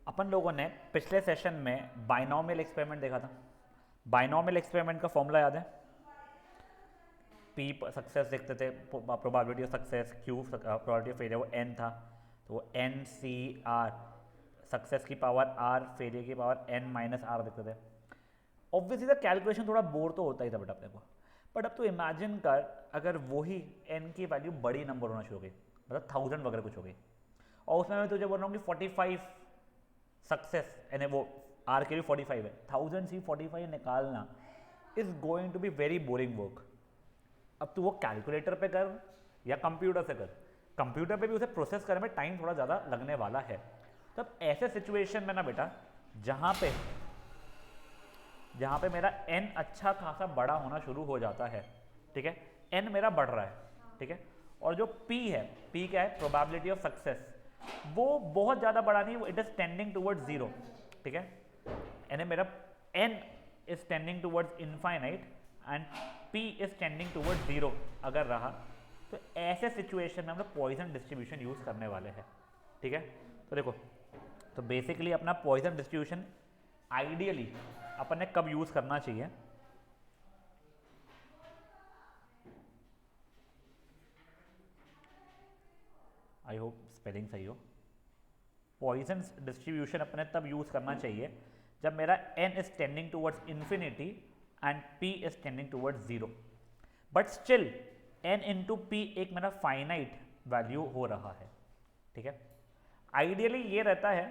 अपन लोगों ने पिछले सेशन में बाइनोमियल एक्सपेरिमेंट देखा था। बाइनोमियल एक्सपेरिमेंट का फॉर्मूला याद है? पी सक्सेस देखते थे, probability of success, Q probability of failure, वो एन था, तो वो एन सी आर, सक्सेस की पावर आर, फेलियर की पावर एन माइनस आर देखते थे। ऑब्वियसली द कैलकुलेशन थोड़ा बोर तो होता ही था बट अपने को, बट अब तो इमेजिन कर अगर वही एन की वैल्यू बड़ी नंबर होना शुरू हो गई, मतलब 1000 वगैरह कुछ हो गई, और उसमें मैं तुझे बोल रहा हूँ कि 45 सक्सेस, यानी वो आर के भी 45 है, 1000 से 45 निकालना is going to be very boring work. अब तू वो कैलकुलेटर पे कर या कंप्यूटर से कर, कंप्यूटर पे भी उसे प्रोसेस करने में टाइम थोड़ा ज़्यादा लगने वाला है। तो अब ऐसे सिचुएशन में ना बेटा, जहाँ पे मेरा n अच्छा खासा बड़ा होना शुरू हो जाता है, ठीक है, n मेरा बढ़ रहा है, ठीक है, और जो p है, p क्या है, प्रोबेबिलिटी ऑफ सक्सेस, वो बहुत ज़्यादा बड़ा नहीं, वो it is tending towards zero, ठीक है, यानी मेरा n is tending towards infinite and p is tending towards zero अगर रहा, तो ऐसे सिचुएशन में हम लोग पॉइजन डिस्ट्रीब्यूशन यूज करने वाले हैं, ठीक है। तो देखो, तो बेसिकली अपना पॉइजन डिस्ट्रीब्यूशन आइडियली अपन ने कब यूज करना चाहिए, आई होप स्पेलिंग सही हो। पॉइजन डिस्ट्रीब्यूशन अपने तब यूज करना चाहिए जब मेरा n is tending towards infinity and p is tending towards zero, but still n into P एक मेरा फाइनाइट वैल्यू हो रहा है, ठीक है। आइडियली ये रहता है,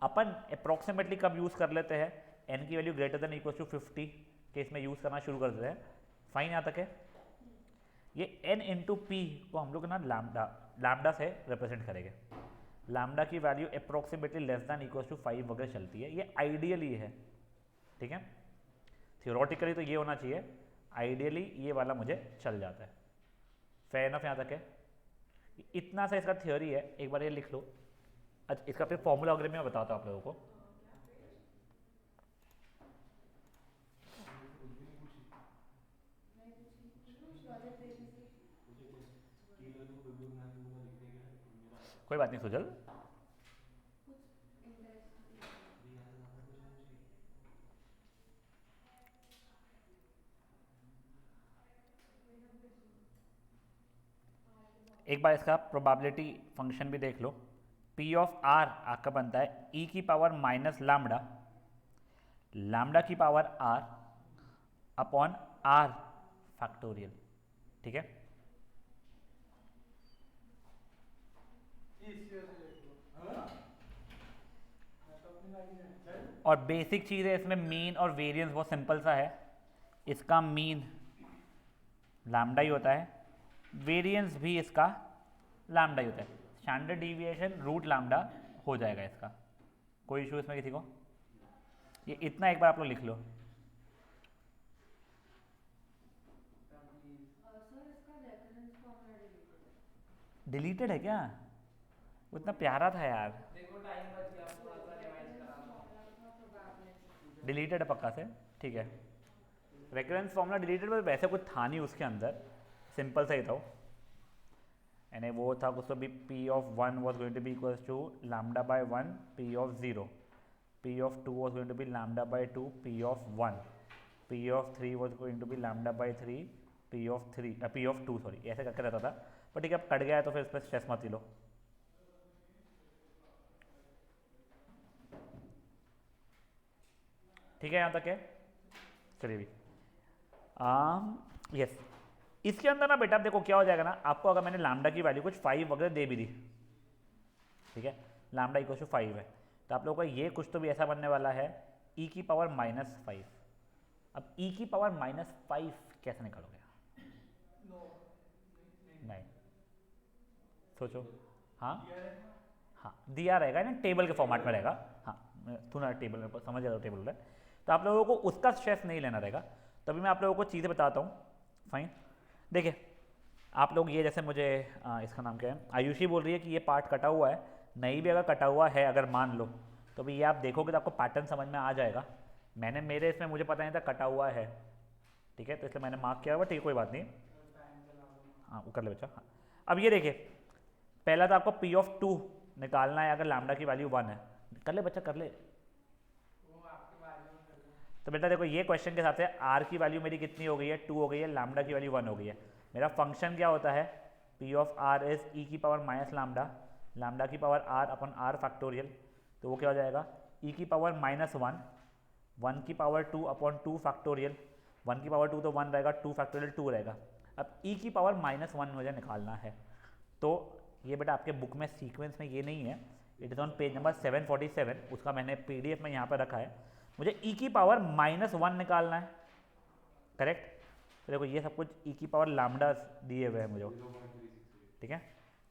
अपन अप्रोक्सीमेटली कब यूज कर लेते हैं, n की value greater than equal to 50 के इसमें यूज करना शुरू कर देते हैं, फाइन यहाँ तक है। ये n इंटू पी को हम लोग ना लैम्डा से रिप्रेजेंट करेंगे, लैम्डा की value approximately less than equal to 5 वगैरह चलती है, ये आइडियली है, ठीक है। थियोरेटिकली तो ये होना चाहिए, आइडियली ये वाला मुझे चल जाता है, फेयर इनफ यहाँ तक है। इतना सा इसका थ्योरी है, एक बार ये लिख लो। अच्छा, इसका फिर फॉर्मूला वगैरह मैं बताता हूँ आप लोगों को। कोई बात नहीं सुजल, एक बार इसका प्रोबेबिलिटी फंक्शन भी देख लो। पी ऑफ आर आपका बनता है ई की पावर माइनस लैम्डा, लैम्डा की power r upon r factorial, ठीक है। और बेसिक चीज़ है इसमें, मीन और वेरिएंस बहुत सिंपल सा है। इसका मीन लैम्डा ही होता है, वेरिएंस भी इसका लैम्डा ही होता है, स्टैंडर्ड डिविएशन रूट लैम्डा हो जाएगा इसका। कोई इशू इसमें किसी को? ये इतना एक बार आप लोग लिख लो। डिलीटेड है क्या? वो इतना प्यारा था यार। डिलीटेड है पक्का से, ठीक है। रेकरेंस फॉर्मूला डिलीटेड, पर वैसे कुछ था नहीं उसके अंदर, सिंपल सा ही था वो। यानी वो था कुछ तो भी P of one was going to be equals to lambda by one P of zero, P of two was going to be lambda by two P of one, P of three was going to be lambda by three P of two, sorry, ऐसे करके रहता था। पर ठीक है, अब cut गया है तो फिर इस पर स्ट्रेस मत ही लो। ठीक है, यहाँ तक है, चलिए भी। यस, इसके अंदर ना बेटा देखो क्या हो जाएगा ना, आपको अगर मैंने लैम्डा की वैल्यू कुछ 5 वगैरह दे भी दी, ठीक है, लैम्डा इक्वल टू 5 है, तो आप लोगों का ये कुछ तो भी ऐसा बनने वाला है e की पावर माइनस 5। अब e की पावर माइनस 5 कैसे निकालोगे? नहीं, सोचो। हाँ हाँ, दिया रहेगा ना, टेबल के फॉर्मेट में रहेगा। हाँ, तू ना टेबल में समझ जाता टेबल में, तो आप लोगों को उसका स्ट्रेस नहीं लेना रहेगा। तभी मैं आप लोगों को चीज़ें बताता हूँ, फाइन। देखिए, आप लोग ये जैसे मुझे इसका नाम क्या है, आयुषी बोल रही है कि ये पार्ट कटा हुआ है, नहीं भी अगर कटा हुआ है अगर मान लो, तो भी ये आप देखोगे तो आपको पैटर्न समझ में आ जाएगा। मैंने मेरे इसमें मुझे पता नहीं था कटा हुआ है, ठीक है, तो इसलिए मैंने मार्क किया हुआ, ठीक है, कोई बात नहीं। हाँ, वो कर ले बच्चा। हाँ, अब ये देखिए, पहला तो आपको पी ऑफ टू निकालना है अगर लैम्डा की वैल्यू 1 है, कर ले बच्चा कर ले। तो बेटा देखो ये क्वेश्चन के हिसाब से आर की वैल्यू मेरी कितनी हो गई है, 2 हो गई है, लैम्डा की वैल्यू 1 हो गई है। मेरा फंक्शन क्या होता है, P of r is e की पावर माइनस लैम्डा, लैम्डा की power r upon r factorial, तो वो क्या हो जाएगा ई की पावर माइनस 1, 1 की पावर 2 अपॉन 2 फैक्टोरियल, 1 की पावर 2 तो 1 रहेगा, 2 फैक्टोरियल 2 रहेगा। अब ई की पावर माइनस 1 मुझे निकालना है, तो ये बेटा आपके बुक में सीक्वेंस में ये नहीं है, it is on page number 747, उसका मैंने पीडीएफ में यहाँ पर रखा है। मुझे ई की पावर माइनस 1 निकालना है, करेक्ट। तो देखो ये सब कुछ ई की पावर लैम्डा दिए हुए हैं मुझे, ठीक है।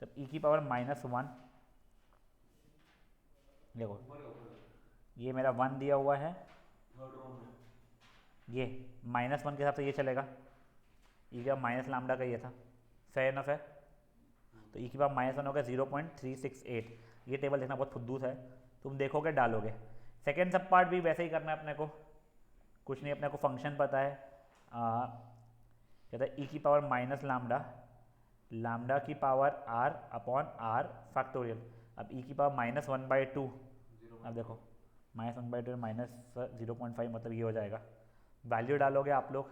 तो ई की पावर माइनस 1, देखो ये मेरा 1 दिया हुआ है, ये माइनस 1 के हिसाब से ये चलेगा, ई का माइनस लैम्डा का ये था, फेयर इनफ है। तो ई की पावर माइनस 1 हो गया 0.368, ये टेबल देखना बहुत फुद्दूस है, तुम देखोगे डालोगे। सेकेंड सब पार्ट भी वैसे ही करना है अपने को, कुछ नहीं, अपने को फंक्शन पता है, कहता है ई की पावर माइनस लैम्डा, लैम्डा की power r upon r factorial. अब ई की पावर माइनस 1/2, अब देखो माइनस 1/2 माइनस 0.5 मतलब ये हो जाएगा, वैल्यू डालोगे आप लोग,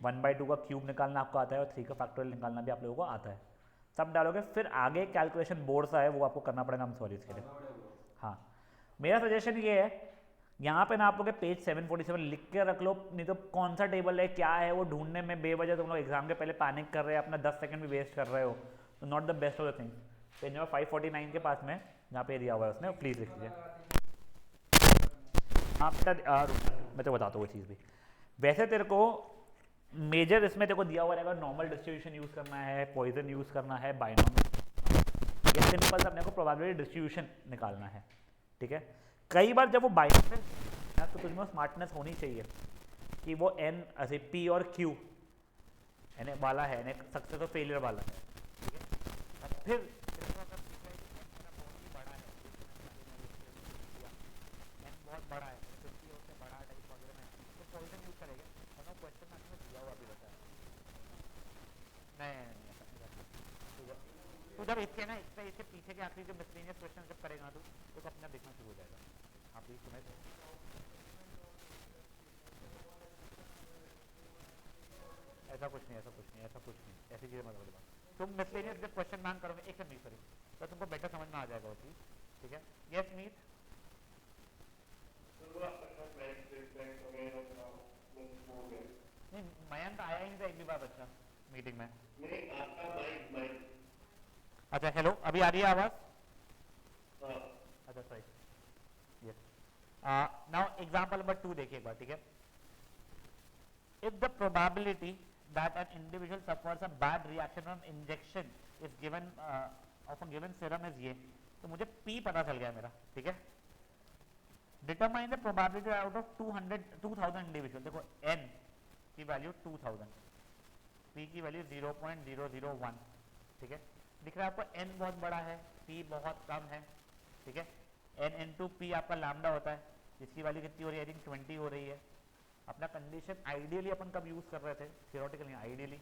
1/2 का क्यूब निकालना आपको आता है और 3 का फैक्टोरियल निकालना भी आप लोगों को आता है, सब डालोगे, फिर आगे कैलकुलेशन बोर्ड सा है वो आपको करना पड़ेगा, हम सॉरी इसके लिए। हाँ मेरा सजेशन ये है, यहाँ पे ना आप लोग पेज 747 लिख के रख लो, नहीं तो कौन सा टेबल है क्या है वो ढूंढने में बेवजह तुम लोग एग्जाम के पहले पैनिक कर रहे हैं, अपना 10 सेकंड भी वेस्ट कर रहे हो, तो not the best of the thing. Page number 549 के पास में जहाँ पे दिया हुआ है उसने, प्लीज़ लिख लीजिए। हाँ बेटा मैं तो बताता हूँ वो चीज़ भी, वैसे तेरे को मेजर इसमें तेरे को दिया हुआ रहेगा, नॉर्मल डिस्ट्रीब्यूशन यूज़ करना है, पॉइजन यूज़ करना है, बाइनोमियल, ये सिंपल सा अपने को प्रोबेबिलिटी डिस्ट्रीब्यूशन निकालना है, ठीक है। कई बार जब वो बाइनोमियल तो तुझमें स्मार्टनेस होनी चाहिए कि वो एन ऐसे पी और क्यू एन वाला है, एन सक्सेस और फेलियर वाला है, ठीक है। और फिर बहुत बड़ा है, 50 से बड़ा टाइप वगैरह में तो पॉइजन यूज करेंगे, और क्वेश्चन में आपने दिया हुआ भी रहता है। नहीं तो जब इसके ना इसके पीछे के आखिरी जो मिसलेनियस क्वेश्चन जब करेगा तो अपना देखना शुरू हो जाएगा। आप प्लीज सुने, ऐसा कुछ नहीं, ऐसा कुछ नहीं, ऐसा कुछ नहीं, ऐसी चीज़ें मत बोलो। तुम मिसलेनियस जब क्वेश्चन मैन करोगे, एक नहीं करें तो तुमको बेटर समझ में आ जाएगा वो चीज़, ठीक है। यस मीत नहीं, मयंक आया ही नहीं था एक भी बार बच्चा मीटिंग में। अच्छा हेलो, अभी आ रही है आवाज़? अच्छा sorry, yes. Now example number 2 देखिए एक बार, ठीक है। If the probability that an individual suffers a bad reaction from injection is given of a given serum is ये, तो मुझे P पता चल गया मेरा, ठीक है। Determine the probability out of 2000 individual, देखो N की वैल्यू 2000, P की वैल्यू 0.001, ठीक है। दिख रहा है आपको N बहुत बड़ा है, P बहुत कम है, ठीक है। N into P आपका लैम्डा होता है, जिसकी वैल्यू कितनी हो रही है, आई थिंक 20 हो रही है। अपना कंडीशन आइडियली अपन कब यूज़ कर रहे थे, थियोरेटिकली आइडियली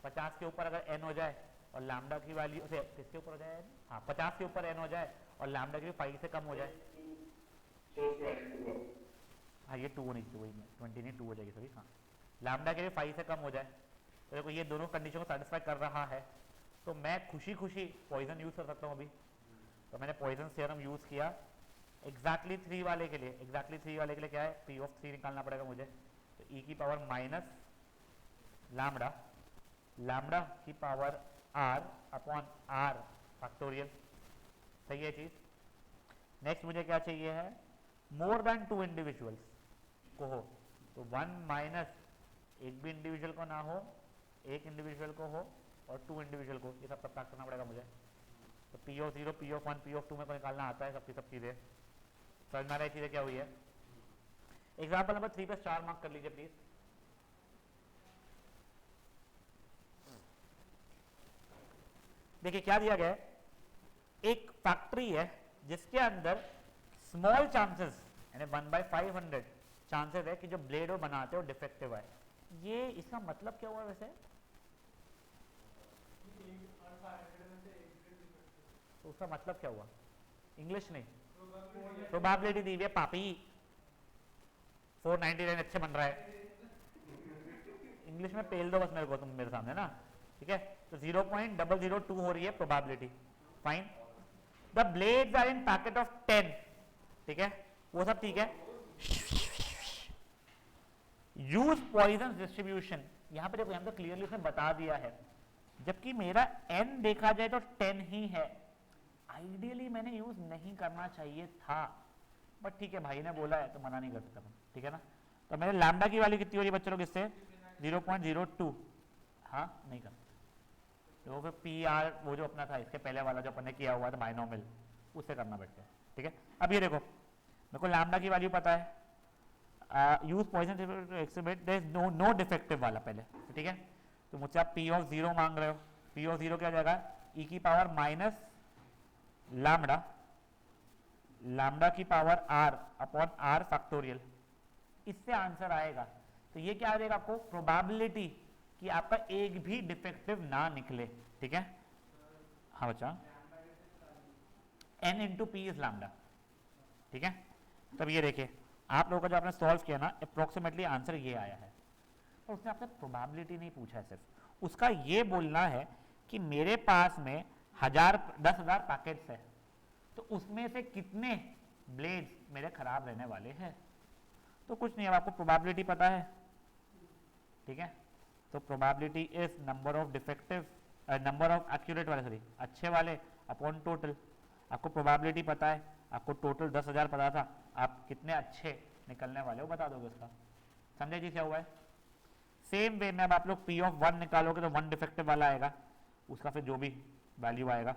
50 के ऊपर अगर n हो जाए और लैम्डा की वैल्यू से किसके ऊपर हो जाए, हाँ 50 के ऊपर n हो जाए और लैम्डा की 5 से कम हो जाए, हाँ ये 2 होनी चाहिए, 20 नहीं 2 हो जाएगी सॉरी, हाँ लैम्डा के भी 5 से कम हो जाए, तो देखो ये दोनों कंडीशन को सेटिस्फाई कर रहा है, तो मैं खुशी खुशी पॉइजन यूज़ कर सकता हूँ अभी। तो मैंने पॉइजन थ्योरम यूज़ किया एग्जैक्टली 3 वाले के लिए, एग्जैक्टली 3 वाले के लिए क्या है, P ऑफ 3 निकालना पड़ेगा मुझे, तो E की पावर माइनस लैम्डा, लैम्डा की power R upon R factorial, सही है चीज़। नेक्स्ट मुझे क्या चाहिए है, मोर देन 2 इंडिविजुअल्स को हो, तो 1 माइनस एक भी इंडिविजुअल को ना हो, एक इंडिविजुअल को हो और 2 इंडिविजुअल को, ये सब सब्ट्रैक्ट करना पड़ेगा मुझे। तो P of 0, P of 1, P of 2 में को निकालना आता है, सबकी सब चीज़ें समझ में आ रही चीज़ें क्या हुई है। एग्जाम्पल नंबर 3 पे स्टार मार्क कर लीजिए प्लीज। देखिए क्या दिया गया है, एक फैक्ट्री है जिसके अंदर स्मॉल चांसेस यानी 1/500 चांसेस है कि जो ब्लेड वो बनाते हो डिफेक्टिव है। ये इसका मतलब क्या हुआ वैसे, तो उसका मतलब क्या हुआ, इंग्लिश नहीं प्रोबेबिलिटी दी हुई है पापी। 499 अच्छे बन रहा है, इंग्लिश में पेल दो बस मेरे को तुम मेरे सामने ना, ठीक है। तो 0.002 हो रही है probability, fine. The blades are in packet of 10, ठीक है, वो सब ठीक है। यूज पॉइजन डिस्ट्रीब्यूशन, यहां पे देखो, यहां तो क्लियरली उसने बता दिया है, जबकि मेरा n देखा जाए तो 10 ही है। आइडियली मैंने यूज नहीं करना चाहिए था, बट ठीक है, भाई ने बोला है तो मना नहीं कर सकता, ठीक है ना। तो मेरे लैम्डा की वैल्यू कितनी हो रही है बच्चों लोग इससे? 0.02, हाँ नहीं कर, तो फिर पी आर वो जो अपना था इसके पहले वाला जो अपन ने किया हुआ था बाइनोमियल, उससे करना बैठते हैं, ठीक है। अब ये देखो, मेरे को लैम्डा की वैल्यू पता है, use Poisson experiment, there is no defective वाला पहले, ठीक है। तो मुझसे आप पी ऑफ 0 मांग रहे हो, पी ऑफ 0 क्या जाएगा? ई की पावर माइनस लैम्डा, लैम्डा की power r upon r factorial, इससे आंसर आएगा। तो ये क्या आ जाएगा आपको? प्रोबेबिलिटी कि आपका एक भी डिफेक्टिव ना निकले, ठीक है। हाँ बच्चा, n into P is lambda, ठीक है। तब ये देखिए, आप लोगों का जो आपने सॉल्व किया ना, अप्रोक्सीमेटली आंसर ये आया है। तो उसने आपसे प्रोबेबिलिटी नहीं पूछा है, सिर्फ उसका ये बोलना है कि मेरे पास में 10,000 पैकेट्स है, तो उसमें से कितने ब्लेड्स मेरे खराब रहने वाले हैं। तो कुछ नहीं, अब आपको प्रोबेबिलिटी पता है, ठीक है। तो probability is number of defective, number of accurate वाले, सॉरी अच्छे वाले अपॉन टोटल। आपको प्रोबेबिलिटी पता है, आपको टोटल 10,000 पता था, आप कितने अच्छे निकलने वाले हो बता दोगे उसका। समझे जी क्या हुआ है? सेम वे में अब आप लोग पी ऑफ 1 निकालोगे तो 1 डिफेक्टिव वाला आएगा, उसका फिर जो भी वैल्यू आएगा।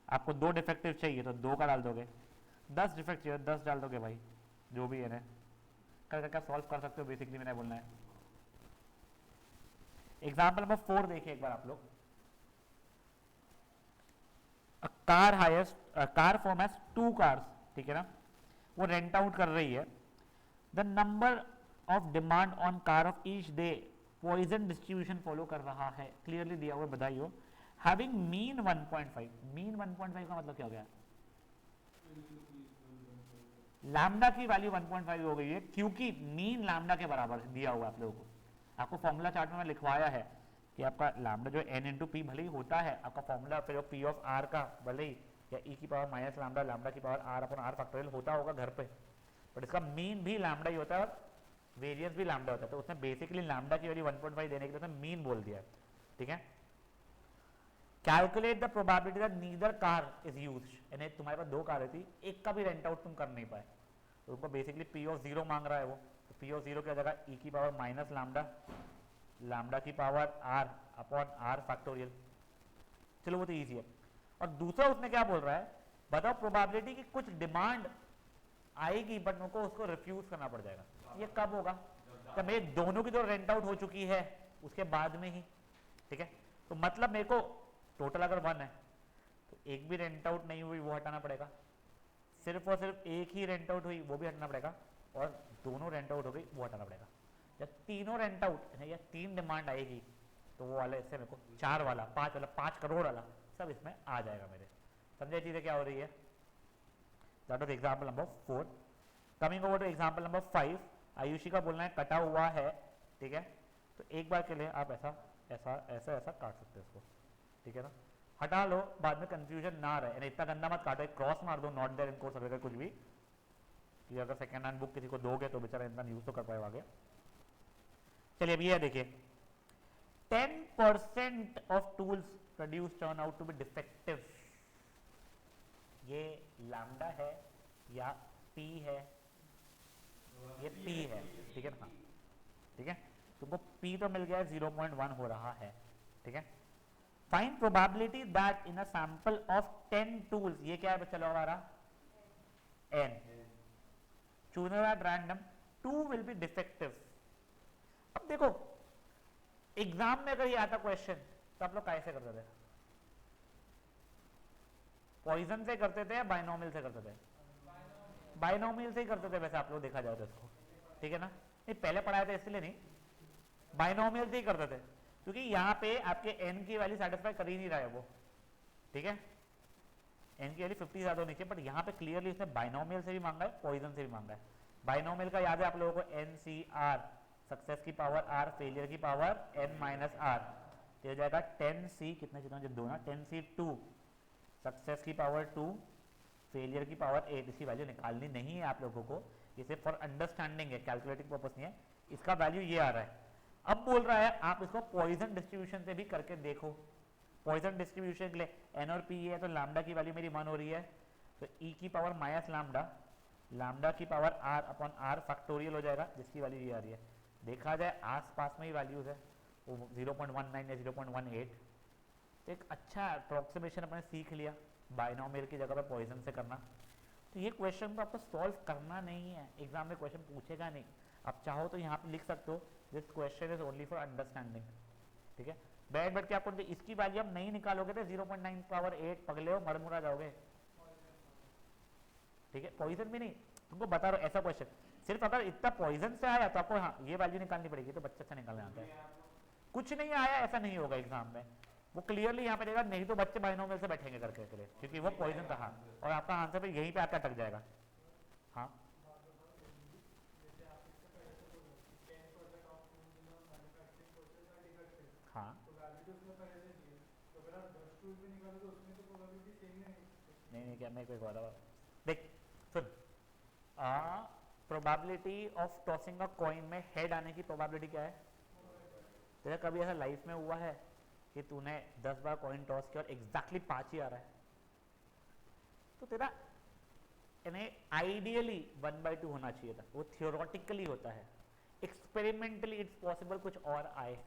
आपको 2 डिफेक्टिव चाहिए तो 2 का डाल दोगे, 10 डिफेक्ट चाहिए 10 डाल दोगे भाई, जो भी है कर सॉल्व कर सकते हो, बेसिकली मैंने बोलना है। एग्जाम्पल नंबर 4 देखिए एक बार आप लोग। कार फॉर्म हैज 2 कार्स, ठीक है ना, वो रेंट आउट कर रही है। The number of demand on car of each day Poisson distribution follow कर रहा है, क्लियरली दिया हुआ, बधाई हो। हैविंग मीन 1.5, मीन 1.5 का मतलब क्या हो गया? लैम्डा की वैल्यू 1.5 हो गई है, क्योंकि मीन लैम्डा के बराबर दिया हुआ आप लोगों को। आपको फॉर्मूला चार्ट में लिखवाया है कि आपका लैम्डा जो n इंटू पी भले ही होता है, आपका फॉर्मूला फिर पी ऑफ आर का भले ही या ई की पावर माइनस लैम्डा, लैम्डा की power r upon r factorial होता होगा घर पे, बट इसका मीन भी लैम्डा ही होता है और वेरियंस भी लैम्डा होता है। तो उसने बेसिकली लैम्डा की वैल्यू 1.5 देने के लिए मीन बोल दिया है, ठीक है। Calculate the probability that neither car is used, यानी तुम्हारे पास 2 कारें थी, एक का भी रेंट आउट तुम कर नहीं पाए, तो उनको बेसिकली पी ऑफ 0 मांग रहा है वो। तो पी ऑफ 0 क्या जगह ई की पावर माइनस लैम्डा, लैम्डा की power r upon r factorial. चलो वो तो इजी है। और दूसरा उसने क्या बोल रहा है, बताओ प्रोबेबिलिटी की कुछ डिमांड आएगी बट मेरे को उसको रिफ्यूज करना पड़ जाएगा। ये कब होगा? जब मेरे दोनों की तो रेंट आउट हो चुकी है उसके बाद में ही, ठीक है। तो मतलब मेरे को टोटल अगर 1 है तो एक भी रेंट आउट नहीं हुई वो हटाना पड़ेगा, सिर्फ और सिर्फ एक ही रेंट आउट हुई वो भी हटाना पड़ेगा, और दोनों रेंट आउट हो गई वो हटाना पड़ेगा। जब तीनों रेंट आउट या 3 डिमांड आएगी तो वो वाला इससे मेरे को 4 वाला 5 वाला 5 करोड़ वाला सब इसमें आ जाएगा मेरे। समझे चीजें क्या हो रही है? That was example number 4। Coming over two example number 5, Ayushi का बोलना है कटा हुआ है, ठीक है। तो एक बार के लिए आप ऐसा ऐसा ऐसा ऐसा काट सकते हो इसको, ठीक है ना, हटा लो, बाद में कंफ्यूजन ना रहे। यानी इतना गंदा मत काटो, क्रॉस मार दो, नॉट देयर इन कोर्स वगैरह कुछ भी, कि अगर सेकेंड हैंड बुक किसी को दोगे तो बेचारा इतना यूज तो कर पाएगा आगे। चलिए अभी ये देखिए, 10% of tools produce turn out to be defective. ये लैम्डा है या पी है? ये पी है, ठीक है ना, ठीक है। तुमको पी तो मिल गया, 0.1 हो रहा है, ठीक है। Find probability that in a sample of 10 tools, ये क्या है चलो हमारा n, chooser at random 2 will be defective. अब देखो एग्जाम में अगर ये आता क्वेश्चन तो आप लोग कैसे करते थे? पॉइजन से करते थे या बाइनोमियल से करते थे? बाइनोमियल से ही करते थे वैसे आप लोग देखा जाए तो इसको, ठीक है ना। नहीं पहले पढ़ाया था इसलिए नहीं, बाइनोमियल से ही करते थे, क्योंकि यहाँ पे आपके n की वैल्यू सेटिस्फाई कर ही नहीं रहा है वो, ठीक है। एन की वैल्यू 50 ज़्यादा होनी चाहिए, बट यहाँ पे क्लियरली इसने बाइनोमियल से भी मांगा है, पॉइजन से भी मांगा है। बाइनोमियल का याद है आप लोगों को, एन सी आर, सक्सेस की पावर आर, फेलियर की पावर एन माइनस आर, तो हो जाएगा 10 सी, कितने चीज़ों जब दो ना, 10 सी 2, सक्सेस की पावर 2, फेलियर की पावर 8। इसकी वैल्यू निकालनी नहीं है आप लोगों को, इसे फॉर अंडरस्टैंडिंग है, कैलकुलेटिंग पर्पस नहीं है। इसका वैल्यू ये आ रहा है। अब बोल रहा है आप इसको पॉइजन डिस्ट्रीब्यूशन से भी करके देखो। पॉइजन डिस्ट्रीब्यूशन के लिए एन और पी है, तो लैम्डा की वैल्यू मेरी 1 हो रही है, तो ई की पावर माइनस लैम्डा, लैम्डा की power r upon r factorial हो जाएगा, जिसकी वैल्यू ये आ रही है। देखा जाए आसपास में ही वैल्यूज है, वो 0.19 या 0.18, तो एक अच्छा अप्रोक्सीमेशन अपने सीख लिया बाइनोमियल की जगह पर पॉइजन से करना। तो ये क्वेश्चन को आपको सॉल्व करना नहीं है, एग्जाम में क्वेश्चन पूछेगा नहीं। आप चाहो तो यहाँ पे लिख सकते हो, this question is only for understanding, ठीक है। बैठ के आपको इसकी वैल्यू आप नहीं निकालोगे तो 0.9 पावर 8 पगले हो, मरमुरा जाओगे, ठीक है। पॉइजन भी नहीं, तुमको बता रहा हूँ ऐसा क्वेश्चन, सिर्फ अगर इतना पॉइजन से आया तो आपको हाँ ये वैल्यू निकालनी पड़ेगी, तो बच्चे से निकालने आता है। कुछ नहीं आया ऐसा नहीं होगा एग्जाम में, वो क्लियरली यहाँ पे देगा, नहीं तो बच्चे बाइनोमियल से बैठेंगे करके के लिए, क्योंकि वो पॉइजन था। हाँ, और आपका आंसर फिर यहीं पे आकर अटक जाएगा। हाँ हाँ नहीं क्या मैं कोई बता, देख सुन, probability of tossing a coin में हेड आने की प्रोबेबिलिटी क्या है? तेरा कभी ऐसा लाइफ में हुआ है कि तूने 10 बार कॉइन टॉस किया और एग्जैक्टली 5 ही आ रहा है? तो तेरा आइडियली 1/2 होना चाहिए था, वो थियोरेटिकली होता है, एक्सपेरिमेंटली इट्स पॉसिबल कुछ और आए।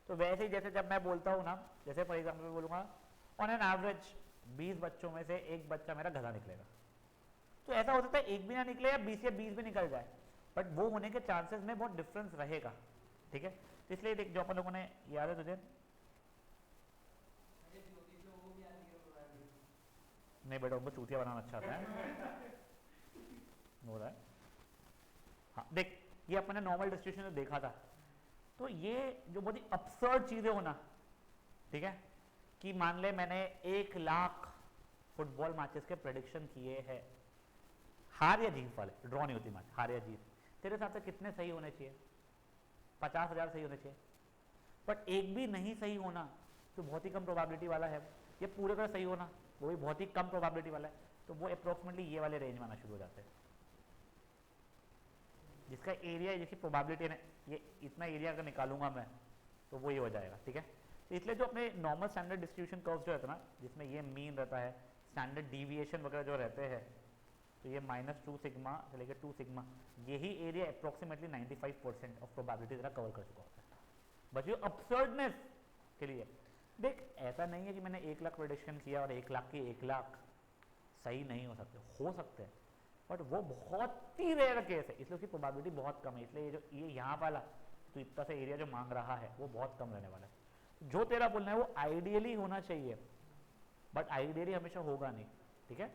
तो वैसे ही जैसे जब मैं बोलता हूँ ना, जैसे फॉर एग्जाम्पल बोलूँगा ऑन एन एवरेज 20 बच्चों में से एक बच्चा मेरा गधा निकलेगा, तो ऐसा हो सकता है एक भी ना निकले या 20 या 20 भी निकल जाए, बट वो होने के चांसेस में बहुत डिफरेंस रहेगा, ठीक है। तो इसलिए देख, जो अपन लोगों ने, याद है तुझे? नहीं बेटा, उनको चूतिया बनाना अच्छा आता है, हो रहा है। हाँ देख, ये अपन ने नॉर्मल डिस्ट्रीब्यूशन में देखा था, तो ये जो बहुत ही अपसर्ड चीजें होना, ठीक है, कि मान ले मैंने 1 लाख फुटबॉल मैचेस के प्रेडिक्शन किए हैं, हार या जीत वाले, ड्रॉ नहीं होती मैच, हार या जीत, तेरे हिसाब से कितने सही होने चाहिए? 50,000 सही होने चाहिए, बट एक भी नहीं सही होना तो बहुत ही कम प्रोबेबिलिटी वाला है। ये पूरे का सही होना वो भी बहुत ही कम प्रोबेबिलिटी वाला है, तो वो अप्रोक्सीमेटली ये वाले रेंज में आना शुरू हो जाते हैं, जिसका एरिया, जिसकी प्रोबेबिलिटी है, ये इतना एरिया अगर निकालूंगा मैं तो वो ये हो जाएगा, ठीक है। तो इसलिए जो अपने नॉर्मल स्टैंडर्ड डिस्ट्रीब्यूशन कर्व्स जो रहता है ना, जिसमें ये मीन रहता है, स्टैंडर्ड डीविएशन वगैरह जो रहते हैं, तो ये -2 सिग्मा से लेकर 2 सिग्मा, यही एरिया अप्रोक्सीमेटली 95% ऑफ प्रोबेबिलिटी जरा कवर कर चुका होता है। बस ये अपसर्डनेस के लिए देख, ऐसा नहीं है कि मैंने 1 लाख प्रेडिक्शन किया और 1 लाख की 1 लाख सही नहीं हो सकते हैं, बट वो बहुत ही रेयर केस है, इसलिए उसकी प्रोबेबिलिटी बहुत कम है। इसलिए ये यहाँ वाला तो इतना सा एरिया जो मांग रहा है वो बहुत कम रहने वाला है। जो तेरा बोलना है वो आइडियली होना चाहिए, बट आइडियली हमेशा होगा नहीं, ठीक है।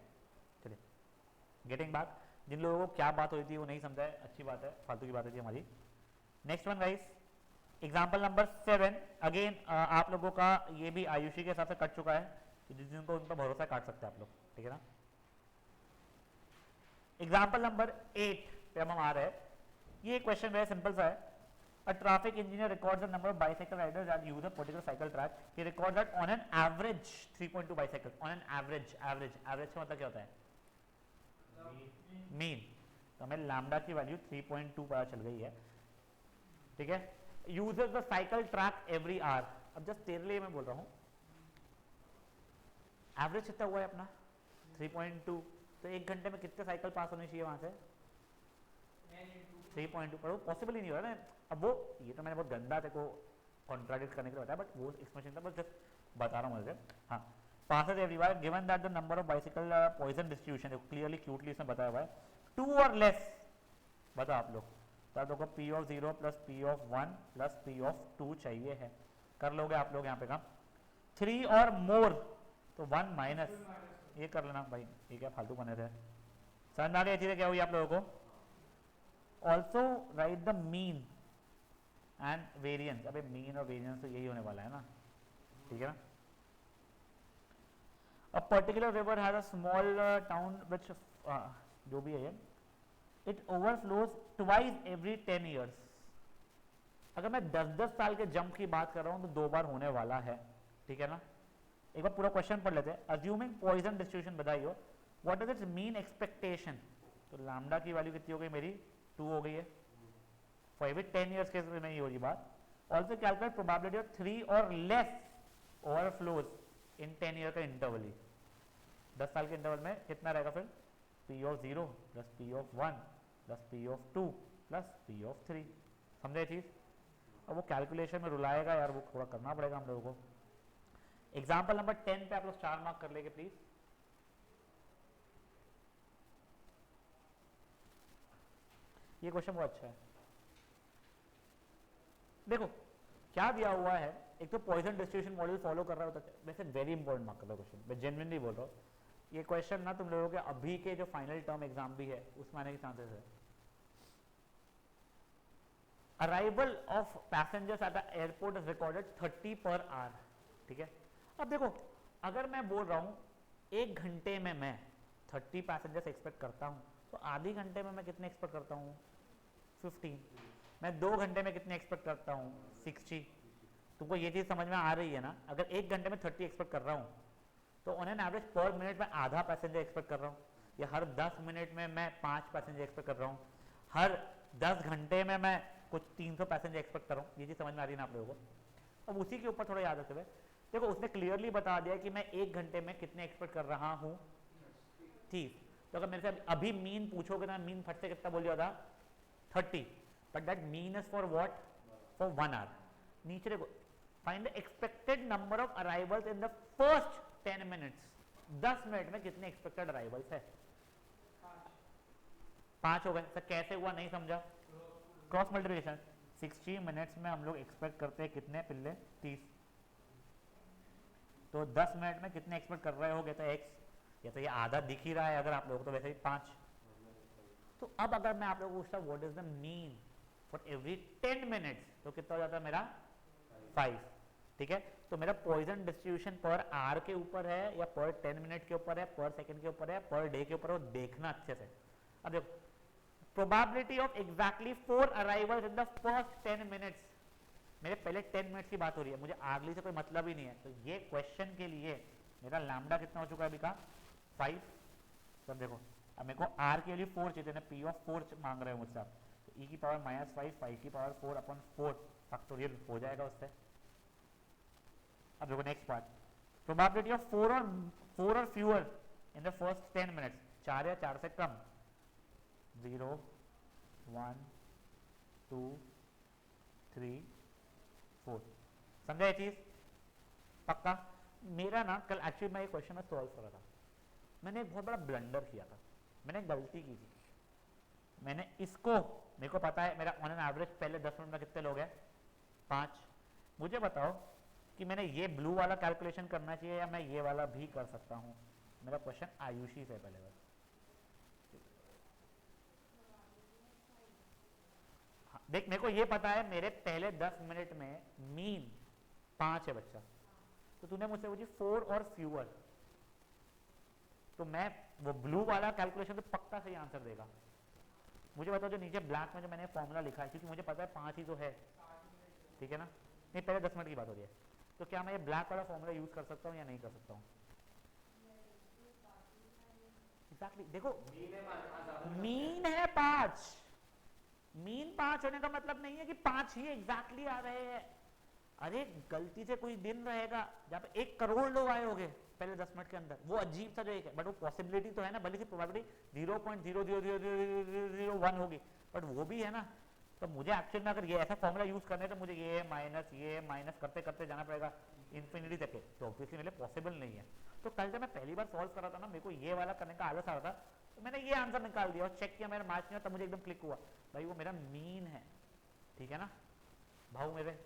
चलिए गेटिंग बैक, जिन लोगों को क्या बात हुई थी वो नहीं समझा है, अच्छी बात है, फालतू की बात थी हमारी। Next one guys, example number 7, again आप लोगों का ये भी आयुषी के हिसाब से कट चुका है, जिनको उन पर भरोसा काट सकते हैं आप लोग, ठीक है ना। एग्जाम्पल नंबर 8 पे हम आ रहे हैं। ये क्वेश्चन वेरी सिंपल सा है। A traffic engineer records the number of bicycle riders that use a particular cycle track. He records that on an average 3.2 bicycles. On an average का मतलब क्या होता है? मीन। तो हमें लैम्डा की वैल्यू 3.2 पता चल गई है, ठीक है। Uses the cycle track every hour. अब जस्ट तेरे लिए मैं बोल रहा हूँ, एवरेज कितना हुआ है अपना 3.2, तो 1 घंटे में कितने साइकिल पास होने चाहिए वहां से? 3.2, पर वो पॉसिबल ही नहीं हो रहा ना। अब वो, ये तो मैंने बहुत गंदा तेरे को कॉन्ट्राडिक्ट करने के लिए बताया, बट वो एक्सप्रेशन था, बस जस्ट बता रहा हूँ मुझे। हाँ, passes everywhere given that the number of bicycle Poisson distribution, clearly cutely इसमें बताया हुआ है, 2 और लेस, बताओ आप लोग। तो आप लोग को P(0) + P(1) + P(2) चाहिए है, कर लोगे आप लोग यहाँ पे काम। 3 और मोर तो 1 माइनस, ये कर लेना भाई, ये क्या फालतू बने थे, समझ में आ गई चीजें क्या हुई आप लोगों को। Also right the mean and variance, अबे मीन और वेरियंस तो यही होने वाला है ना, ठीक है ना। A particular river has a small town विच जो भी है ये, it overflows twice every 10 years. अगर मैं 10-10 साल के जंप की बात कर रहा हूं तो 2 बार होने वाला है, ठीक है ना। एक बार पूरा क्वेश्चन पढ़ लेते हैं। अज्यूमिंग पॉइजन डिस्ट्रीब्यूशन बताइए, what is it's mean expectation. तो लैम्डा की वैल्यू कितनी हो गई मेरी, 2 हो गई है। फॉर एवरी 10 ईयर्स के में ही हो रही बात। ऑल्सो कैलकुलेट प्रोबेबिलिटी ऑफ 3 और लेस ओवरफ्लोज इन 10 ईयर का इंटरवल ही। 10 साल के इंटरवल में कितना रहेगा फिर, P of 0 plus P of 1 plus P of 2 plus P of 3। समझे चीज। अब वो कैलकुलेशन में रुलाएगा यार, वो थोड़ा करना पड़ेगा हम लोगों को। एग्जाम्पल नंबर 10 पे आप लोग 4 मार्क कर लेंगे प्लीज। ये क्वेश्चन बहुत अच्छा है। देखो क्या दिया हुआ है, एक तो पॉइजन डिस्ट्रीब्यूशन मॉडल फॉलो कर रहा होता है, वैसे वेरी इंपॉर्टेंट मार्क का क्वेश्चन, मैं जेन्युइनली बोल रहा हूँ। ये क्वेश्चन ना तुम लोगों के अभी के जो फाइनल टर्म एग्जाम भी है उसमें आने के चांसेस है। Arrival of passengers at the airport is recorded 30 per hour, ठीक है। अब देखो अगर मैं बोल रहा हूँ 1 घंटे में मैं 30 पैसेंजर्स एक्सपेक्ट करता हूँ, तो आधी घंटे में मैं कितने एक्सपेक्ट करता हूँ, 15। मैं 2 घंटे में कितने एक्सपेक्ट करता हूँ, 60। तुमको ये चीज़ समझ में आ रही है ना। अगर 1 घंटे में 30 एक्सपेक्ट कर रहा हूँ तो ऑन एन एवरेज पर मिनट में आधा पैसेंजर एक्सपेक्ट कर रहा हूँ, या हर 10 मिनट में मैं 5 पैसेंजर एक्सपेक्ट कर रहा हूँ, हर 10 घंटे में मैं कुछ 300 पैसेंजर एक्सपेक्ट कर रहा हूँ। ये चीज़ समझ में आ रही है ना आप लोगों को। अब उसी के ऊपर थोड़ा याद रखते हुए देखो, उसने क्लियरली बता दिया कि मैं 1 घंटे में कितने एक्सपेक्ट कर रहा हूँ, 30। तो अगर मेरे से अभी मीन पूछोगे ना, मीन फट से कितना बोल दिया था, 30, but that mean is for what, for 1 hour. नीचे देखो, find the expected number of arrivals in the first 10 minutes. 10 minute में कितने एक्सपेक्टेड अराइवल्स है, 5 हो गए। सर कैसे हुआ नहीं समझा, क्रॉस मल्टीप्लिकेशन। 60 मिनट्स में हम लोग एक्सपेक्ट करते हैं कितने पिल्ले, 30। तो 10 मिनट में कितने एक्सपेक्ट कर रहे होगे, तो x, या तो ये आधा दिख ही रहा है अगर आप लोगों को, तो वैसे ही 5। तो अब अगर मैं आप लोगों को पूछता what is the mean for every 10 minutes, तो कितना हो जाता है मेरा, 5, ठीक है। तो मेरा पॉइजन डिस्ट्रीब्यूशन पर आवर के ऊपर है, या पर 10 मिनट के ऊपर है, पर सेकंड के ऊपर है, पर डे के ऊपर है, वो देखना अच्छे से। अब देखो, probability of exactly 4 arrivals in the first 10 minutes. मेरे पहले 10 मिनट्स की बात हो रही है, मुझे अगली से कोई मतलब ही नहीं है। तो ये क्वेश्चन के लिए मेरा लैम्डा कितना हो चुका है अभी का, 5। तो देखो अब मेरे को आर के लिए 4 चाहिए ना, पी ऑफ 4 मांग रहे हो मुझसे आप, तो ई की पावर -5, 5 की पावर 4 अपॉन 4 फैक्टोरियल हो जाएगा उससे। अब देखो नेक्स्ट पार्ट, प्रोबेबिलिटी ऑफ 4 और fewer in the first 10 minutes. 4 या 4 से कम, 0, 1, 2, 3, 4। समझा ये चीज पक्का। मेरा ना कल एक्चुअली मैं एक क्वेश्चन में सॉल्व कर रहा था, मैंने एक बहुत बड़ा ब्लंडर किया था, मैंने गलती की थी। मैंने इसको, मेरे को पता है मेरा ऑन एन एवरेज पहले 10 मिनट में कितने लोग हैं, 5। मुझे बताओ कि मैंने ये ब्लू वाला कैलकुलेशन करना चाहिए या मैं ये वाला भी कर सकता हूँ। मेरा क्वेश्चन आयुषी से पहले बस। हाँ, देख मेरे को ये पता है मेरे पहले 10 मिनट में मीन 5 है बच्चा, तो तूने मुझसे पूछी 4 और फ्यूअर, तो मैं वो ब्लू वाला कैलकुलेशन तो पक्का सही आंसर देगा। मुझे बताओ जो नीचे ब्लैक में जो मैंने फॉर्मूला लिखा है, क्योंकि मुझे पता है 5 ही तो है, ठीक है ना। नहीं पहले 10 मिनट की बात हो रही है, तो क्या मैं ये ब्लैक वाला फॉर्मूला यूज कर सकता हूँ या नहीं कर सकता हूँ। एग्जैक्टली देखो मीन है 5, मीन 5 होने का मतलब नहीं है कि 5 ही एग्जैक्टली आ रहे हैं। अरे गलती से कोई दिन रहेगा जहाँ पे 1 करोड़ लोग आए होंगे पहले 10 मिनट के अंदर, वो अजीब सा जो एक है, बट वो पॉसिबिलिटी तो है ना, भले की प्रोबेबिलिटी 0.00001 होगी, बट वो भी है ना। तो मुझे एक्चुअल में अगर ये ऐसा फॉर्मूला यूज करना है तो मुझे ये माइनस करते करते जाना पड़ेगा इन्फिनिटी तक के, तो ऑब्वियसली मेरे पॉसिबल नहीं है। तो कल जब मैं पहली बार सॉल्व कर रहा था ना, मेरे को ये वाला करने का आलस आ रहा था, तो मैंने ये आंसर निकाल दिया और चेक किया मेरा मैच नहीं हुआ, तब मुझे एकदम क्लिक हुआ, भाई वो मेरा मीन है, ठीक है ना भाऊ मेरे,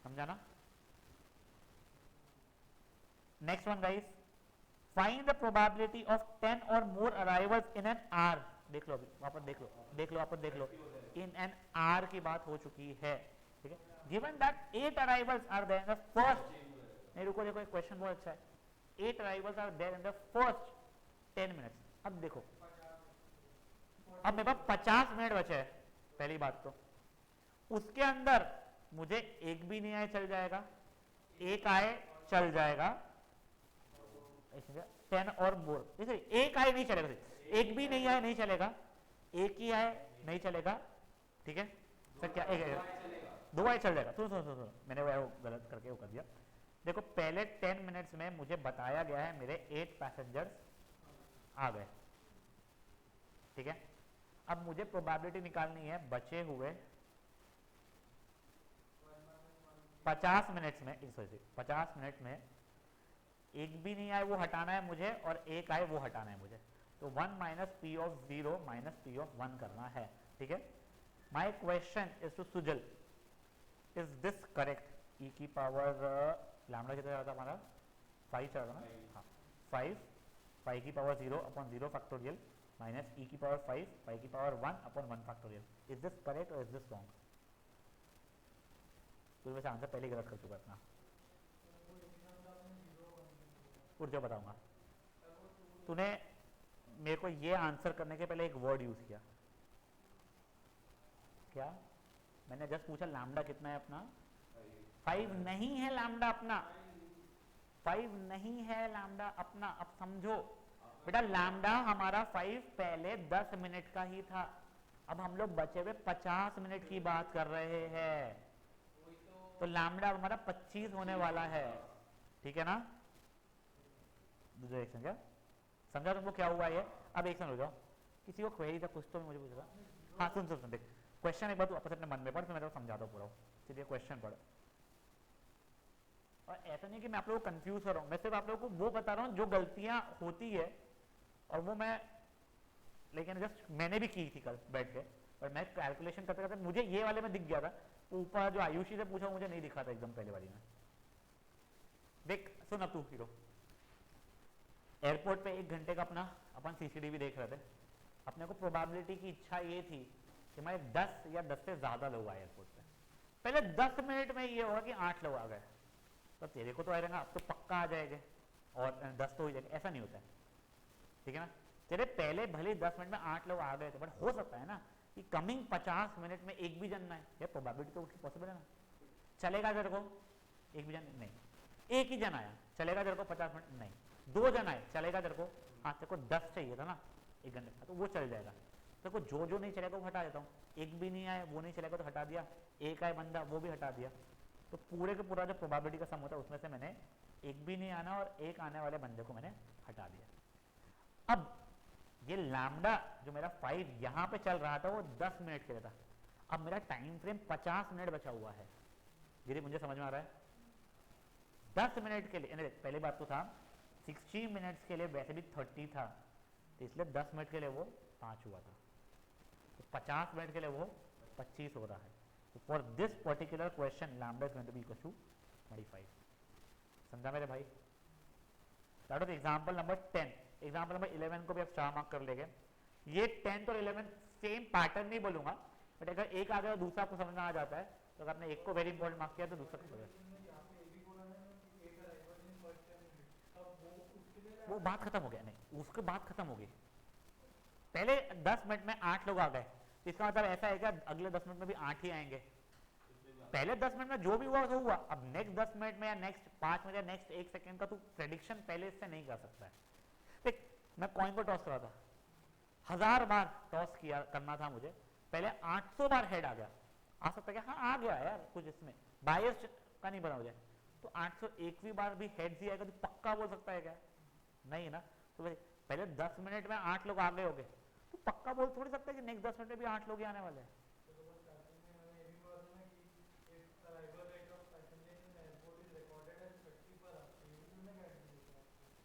समझा ना। Next one guys, find the probability of 10 और मोर अराइवल्स इन एन आवर। देख लो अभी वापस देख लो, वापस देख लो, इन एन आवर की बात हो चुकी है, ठीक है। Given that 8 arrivals are there in the first, नहीं रुको देखो एक क्वेश्चन बहुत अच्छा है, 8 arrivals are there in the first 10 minutes. अब देखो, अब मेरे पास 50 मिनट बचे हैं, पहली बात तो उसके अंदर मुझे एक भी नहीं आए चल जाएगा, एक आए चल जाएगा, 10 और मोर, एक आए नहीं चलेगा, एक भी नहीं आए नहीं चलेगा, एक ही आए नहीं चलेगा, ठीक है सर क्या एक दो आए चल जाएगा। सुनो मैंने वो गलत करके वो कर दिया। देखो पहले 10 मिनट्स में मुझे बताया गया है मेरे 8 पैसेंजर्स आ गए, ठीक है। अब मुझे प्रोबेबिलिटी निकालनी है बचे हुए 50 मिनट्स में, 50 मिनट में एक भी नहीं आए वो हटाना है मुझे और एक आए वो हटाना है मुझे, तो 1 minus P of 0 minus P of 1 करना है, ठीक है। My question is to Sujal, is this correct? E की पावर लैम्डा कितना जाता हमारा 5 चला ना, हाँ 5 की पावर 0 अपॉन 0 फैक्टोरियल माइनस ई की पावर 5 की power 1 upon 1 factorial. Is this correct और इज दिस रॉन्ग? तो वैसे आंसर पहले गलत कर चुका अपना, उठ जाओ बताऊंगा। तूने मेरे को ये आंसर करने के पहले एक वर्ड यूज किया, क्या? मैंने जस्ट पूछा लैम्डा कितना है अपना, 5 नहीं है लैम्डा अपना, 5 नहीं है लैम्डा अपना। अब समझो बेटा, लैम्डा हमारा 5 पहले 10 मिनट का ही था, अब हम लोग बचे हुए 50 मिनट की बात कर रहे हैं, तो लैम्डा हमारा 25 होने वाला है, ठीक है ना। दूसरा एक समझा, समझा तुमको क्या हुआ ये? अब एक समझ जाओ, किसी को क्वेरी था कुछ तो मुझे पूछ रहा, हाँ सुन देख क्वेश्चन एक बार तू अपने मन में पढ़, तो मैं तेरे को समझाता हूँ पूरा, चलिए क्वेश्चन पढ़। और ऐसा नहीं कि मैं आप लोगों को कंफ्यूज कर रहा हूँ, मैं सिर्फ आप लोगों को वो बता रहा हूँ जो गलतियां होती है, और वो मैं लेकिन जस्ट मैंने भी की थी कल बैठ के, और मैं कैलकुलेशन करते करते मुझे ये वाले में दिख गया था, ऊपर जो आयुषी से पूछा मुझे नहीं दिखा था एकदम पहले वाली में। देख सुन, अब तू हीरो, एयरपोर्ट पे 1 घंटे का अपना अपन सीसीटीवी देख रहे थे, अपने को प्रोबेबिलिटी की इच्छा ये थी कि मैं 10 या 10 से ज्यादा लोग आए एयरपोर्ट पे, पहले 10 मिनट में ये होगा कि 8 लोग आ गए, तो तेरे को तो आएगा अब तो पक्का आ जाएगा और 10 तो हो जाएगा, ऐसा नहीं होता है, ठीक है ना। तेरे पहले भले 10 मिनट में 8 लोग आ गए थे, बट हो सकता है ना कि कमिंग 50 मिनट में एक भी जनना है, ये प्रोबेबिलिटी तो पॉसिबल है ना। चलेगा तेरे को एक भी जन नहीं, एक ही जन आया चलेगा तेरे को 50 मिनट नहीं, 2 जन आए चलेगा तेरे को, हाँ तेरे को 10 चाहिए था ना 1 घंटे, तो वो चल जाएगा। तेरे को जो नहीं चलेगा वो हटा देता हूँ, एक भी नहीं आए वो नहीं चलेगा तो हटा दिया, एक आए बंदा वो भी हटा दिया, तो पूरे का पूरा जो प्रोबेबिलिटी का सम होता है उसमें से मैंने एक भी नहीं आना और एक आने वाले बंदे को मैंने हटा दिया। अब ये लैम्डा जो मेरा 5 यहाँ पे चल रहा था वो 10 मिनट के लिए था, अब मेरा टाइम फ्रेम 50 मिनट बचा हुआ है, धीरे मुझे समझ में आ रहा है। 10 मिनट के लिए पहले बात तो था 60 मिनट्स के लिए वैसे भी 30 था, तो इसलिए 10 मिनट के लिए वो 5 हुआ था, तो 50 मिनट के लिए वो 25 हो रहा है। तो for this particular question lambda is going to be equal to 25। समझा मेरे भाई? That was example number 10। Example number 11 को भी आप स्टार मार्क कर लेंगे। ये 10th और 11th सेम पैटर्न नहीं बोलूंगा, बट अगर एक आ गया और दूसरा आपको समझ में आ जाता है, तो अगर आपने एक को वेरी इंपॉर्टेंट मार्क किया तो दूसरा को वो बात खत्म हो गया, नहीं उसके बाद खत्म हो गई। पहले 10 मिनट में 8 लोग आ गए, इसका मतलब ऐसा है कि अगले 10 मिनट में भी 8 ही आएंगे। पहले 10 मिनट में जो भी हुआ तो हुआ, अब नेक्स्ट 10 मिनट में या नेक्स्ट 5 मिनट या नेक्स्ट 1 सेकंड का तू प्रेडिक्शन पहले इससे नहीं कर सकता है। देख मैं कॉइन को टॉस करा था, 1000 बार टॉस किया करना था मुझे, पहले 800 बार हेड आ गया, आ सकता है हाँ आ गया यार कुछ इसमें बायस का नहीं बना हो जाए, तो 801वीं बार भी हेड ही आएगा तो पक्का बोल सकता है क्या? नहीं ना। तो पहले 10 मिनट में 8 लोग आ गए होंगे, तो पक्का बोल थोड़ी सकता है कि नेक्स्ट 10 मिनट में भी 8 लोग ही आने वाले हैं।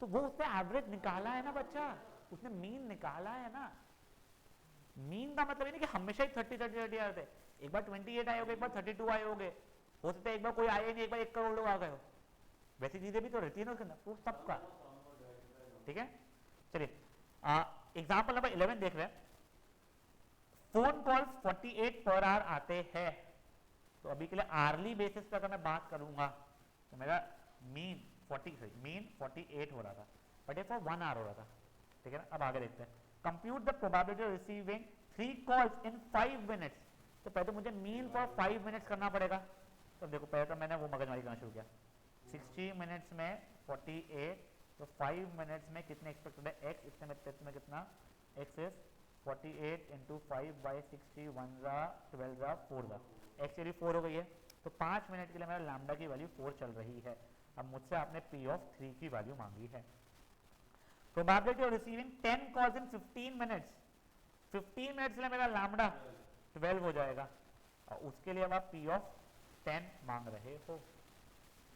तो वो उसने एवरेज निकाला है ना बच्चा, उसने मीन निकाला है ना। मीन का मतलब नहीं कि हमेशा ही 30 आते, एक बार 28 आए होगे, एक बार 32 आए होगे, हो सकता है एक बार कोई आए नहीं, एक बार 1 करोड़ लोग आ गए हो, वैसी चीजें भी तो रहती है ना उसके अंदर, वो सबका। ठीक है चलिए एग्जाम्पल नंबर 11 देख रहे हैं। फोन कॉल्स 48 पर आवर आते हैं, तो अभी के लिए आर्ली बेसिस पर अगर मैं बात करूंगा तो मेरा मीन मीन 48 हो रहा था, बट ये फॉर 1 आवर हो रहा था, ठीक है ना। अब आगे देखते हैं, compute the probability of receiving 3 calls in 5 minutes. तो पहले तो मुझे मीन फॉर 5 मिनट्स करना पड़ेगा। तो देखो पहले तो मैंने वो मगजमारी करना शुरू किया, 60 मिनट्स में 48, तो 5 मिनट्स में कितने एक्सपेक्टेड है, एक्स, इसमें कितना, एक्स इज 48 इंटू 5 बाई 60, 1 ज़ा 12 ज़ा 4 ज़ा, एक्स वैल्यू 4 हो गई है। तो 5 मिनट के लिए मेरा लैम्डा की वैल्यू 4 चल रही है। अब मुझसे आपने पी ऑफ 3 की वैल्यू मांगी है। Probability of receiving 10 calls in 15 minutes, 15 minutes के लिए मेरा लैम्डा 12 हो जाएगा, और उसके लिए अब आप पी ऑफ 10 मांग रहे हो।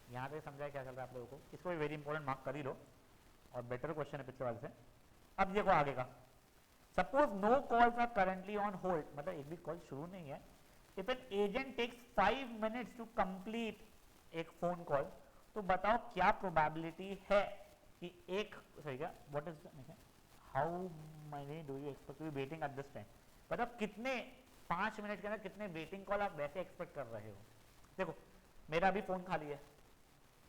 यहाँ तक समझा क्या चल रहा है आप लोगों को, इसको भी वेरी इंपॉर्टेंट मार्क कर ही लो, और बेटर क्वेश्चन है पिछले वाले से। अब देखो आगे का, suppose no calls are currently on hold, मतलब एक भी कॉल शुरू नहीं है। If an agent takes 5 minutes to complete एक फोन कॉल, तो बताओ क्या प्रोबेबिलिटी है कि एक, सही क्या, what is how many do you expect to be waiting at this time, मतलब कितने 5 मिनट के अंदर कितने वेटिंग कॉल आप वैसे एक्सपेक्ट कर रहे हो। देखो मेरा अभी फोन खाली है,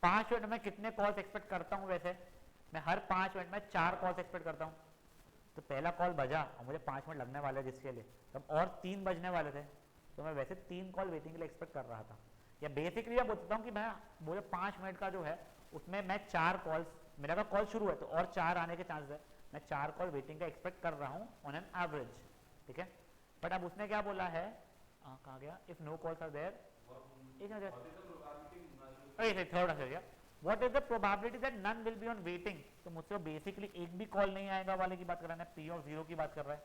5 मिनट में कितने कॉल्स एक्सपेक्ट करता हूँ, वैसे मैं हर 5 मिनट में 4 कॉल्स एक्सपेक्ट करता हूँ। तो पहला कॉल बजा और मुझे 5 मिनट लगने वाले जिसके लिए, तब और 3 बजने वाले थे, तो मैं वैसे 3 कॉल वेटिंग के लिए एक्सपेक्ट कर रहा था। या बेसिकली मैं बोलता हूँ कि मैं बोले 5 मिनट का जो है उसमें मैं 4 कॉल्स, मेरा अगर कॉल शुरू है तो और 4 आने के चांसेस है, मैं 4 कॉल वेटिंग का एक्सपेक्ट कर रहा हूँ ऑन एन एवरेज, ठीक है। बट अब उसने क्या बोला है, कहाँ गया, if no calls are there, थोड़ा सा गया, what is the probability that none will be on waiting. तो मुझसे बेसिकली एक भी कॉल नहीं आएगा वाले की बात कर रहा है, पी ऑफ 0 की बात कर रहा है।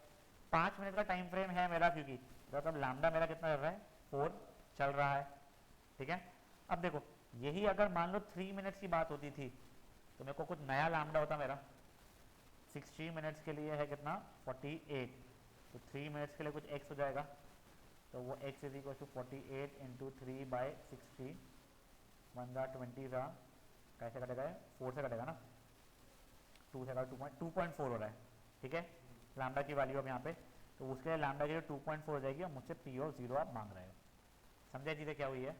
5 मिनट का टाइम फ्रेम है मेरा, क्योंकि मतलब लैम्डा मेरा कितना चल रहा है, 4 चल रहा है, ठीक है। अब देखो यही अगर मान लो 3 मिनट्स की बात होती थी तो मेरे को कुछ नया लैम्डा होता मेरा, 60 मिनट्स के लिए है कितना 48, तो 3 मिनट्स के लिए कुछ x हो जाएगा, तो वो x is equal to 48 into 3 by 60, 1 ज़ा 20 ज़ा, कैसे कटेगा, 4 से कटेगा ना, 2 से कटेगा, 2.4 हो रहा है, ठीक है लैम्डा की वैल्यू अब यहाँ पे। तो उसके लिए लैम्डा की 2.4 हो जाएगी, और मुझसे पी ऑफ 0 आप मांग रहे हो। समझे चीज़ें क्या हुई है।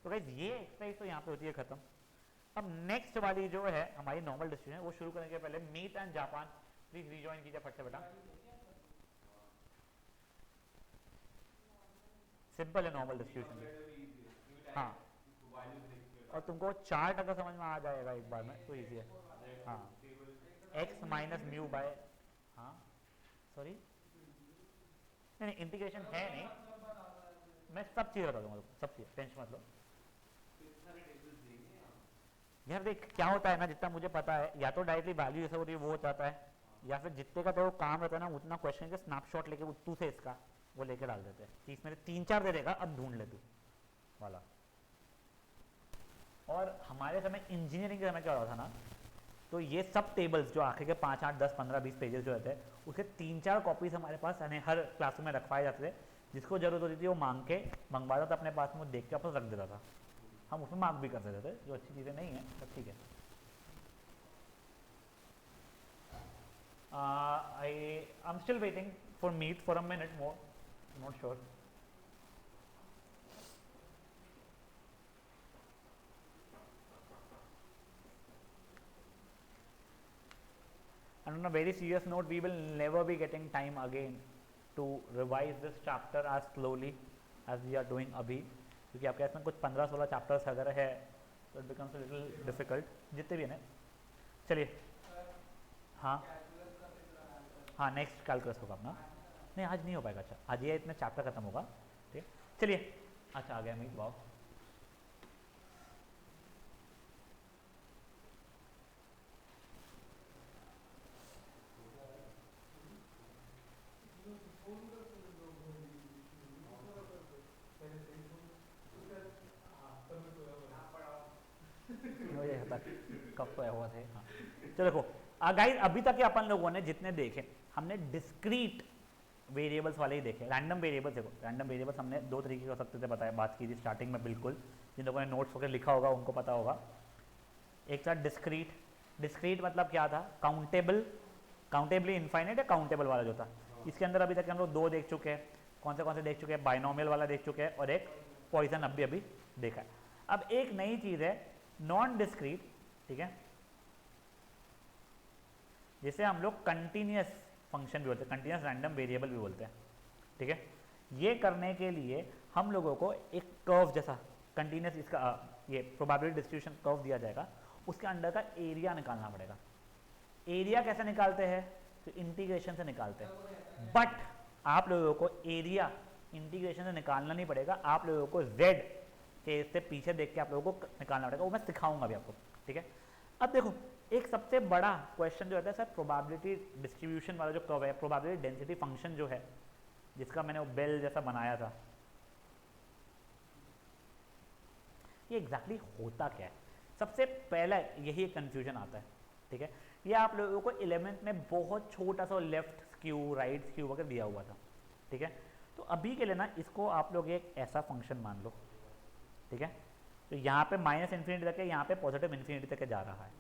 तो गाइस ये एक्सरसाइज तो यहाँ पे होती है खत्म। अब नेक्स्ट वाली जो है हमारी नॉर्मल डिस्ट्रीब्यूशन, वो शुरू करने के पहले मीट एंड जापान प्लीज रिजॉइन कीजिए फट से बेटा। सिंपल है नॉर्मल डिस्ट्रीब्यूशन, हाँ, और तुमको चार्ट अगर समझ में आ जाएगा एक बार में तो इजी है। हाँ x माइनस म्यू बाय, हाँ सॉरी नहीं इंटीग्रेशन है नहीं, मैं सब चीज़ बता दूंगा, सब चीज़ टेंशन मत लो। यार देख क्या होता है ना, जितना मुझे पता है, या तो डायरेक्टली वैल्यू जैसे होती है वो हो जाता है, या फिर जितने का तो काम रहता है ना उतना क्वेश्चन के स्नैपशॉट लेके तू से इसका वो लेके डाल देते हैं कि इसमें 3-4 दे देगा, अब ढूंढ ले तू वाला। और हमारे समय इंजीनियरिंग के समय क्या होता था ना, तो ये सब टेबल्स जो आखिर के 5, 8, 10, 15, 20 पेजेस जो रहते हैं उसके 3-4 कॉपीज हमारे पास यानी हर क्लास में रखवाए जाते थे, जिसको जरूरत होती थी वो मांग के मंगवाता था अपने पास में, देख के अपना रख देता था, हम उसमें मार्क भी कर देते थे, जो अच्छी चीज़ें नहीं है सब ठीक है। I am still waiting for meet for a minute more, not sure. And on a very serious note, we will never be getting time again to revise this chapter as slowly as we are doing अभी, क्योंकि आपके इसमें कुछ 15-16 chapters अगर है तो it becomes little difficult, जितने भी हैं। चलिए हाँ हाँ नेक्स्ट कैलकुलस होगा अपना, नहीं आज नहीं हो पाएगा, अच्छा आज ये इतने चैप्टर खत्म होगा, ठीक है चलिए। अच्छा आ गया मीट, वाओ कब सोया हुआ थे, हाँ चलो देखो गाइस अभी तक अपन लोगों ने जितने देखे, हमने डिस्क्रीट वेरिएबल्स वाले ही देखे। रैंडम वेरिएबल्स देखो, रैंडम वेरिएबल्स हमने 2 तरीके हो सकते थे बताया, बात की थी स्टार्टिंग में, बिल्कुल जिन लोगों ने नोट्स वगैरह लिखा होगा उनको पता होगा। एक था डिस्क्रीट, डिस्क्रीट मतलब क्या था, काउंटेबल, काउंटेबली इनफाइनाइट या काउंटेबल वाला जो था। इसके अंदर अभी तक हम लोग 2 देख चुके हैं, कौन से देख चुके हैं, बाइनोमियल वाला देख चुके हैं, और एक पॉइजन अभी देखा है। अब एक नई चीज है नॉन डिस्क्रीट, ठीक है, जिसे हम लोग कंटिन्यूस फंक्शन भी बोलते हैं, कंटिन्यूस रैंडम वेरिएबल भी बोलते हैं, ठीक है। ये करने के लिए हम लोगों को एक कर्व जैसा कंटिन्यूस इसका ये प्रोबेबिलिटी डिस्ट्रीब्यूशन कर्व दिया जाएगा, उसके अंडर का एरिया निकालना पड़ेगा। एरिया कैसे निकालते हैं? तो इंटीग्रेशन से निकालते हैं, बट आप लोगों को एरिया इंटीग्रेशन से निकालना नहीं पड़ेगा, आप लोगों को z के से पीछे देख के आप लोगों को निकालना पड़ेगा, वो मैं सिखाऊंगा अभी आपको, ठीक है। अब देखो एक सबसे बड़ा क्वेश्चन जो रहता है सर, प्रोबेबिलिटी डिस्ट्रीब्यूशन वाला जो कर्व है, प्रोबेबिलिटी डेंसिटी फंक्शन जो है, जिसका मैंने वो बेल जैसा बनाया था, ये एग्जैक्टली होता क्या है? सबसे पहला यही एक कंफ्यूजन आता है, ठीक है। ये आप लोगों को 11th में बहुत छोटा सा लेफ्ट स्क्यू राइट स्क्यू वगैरह दिया हुआ था, ठीक है। तो अभी के लिए ना इसको आप लोग एक ऐसा फंक्शन मान लो, ठीक है। तो यहाँ पे माइनस इन्फिनिटी तक है, यहाँ पे पॉजिटिव इन्फिनिटी तक जा रहा है।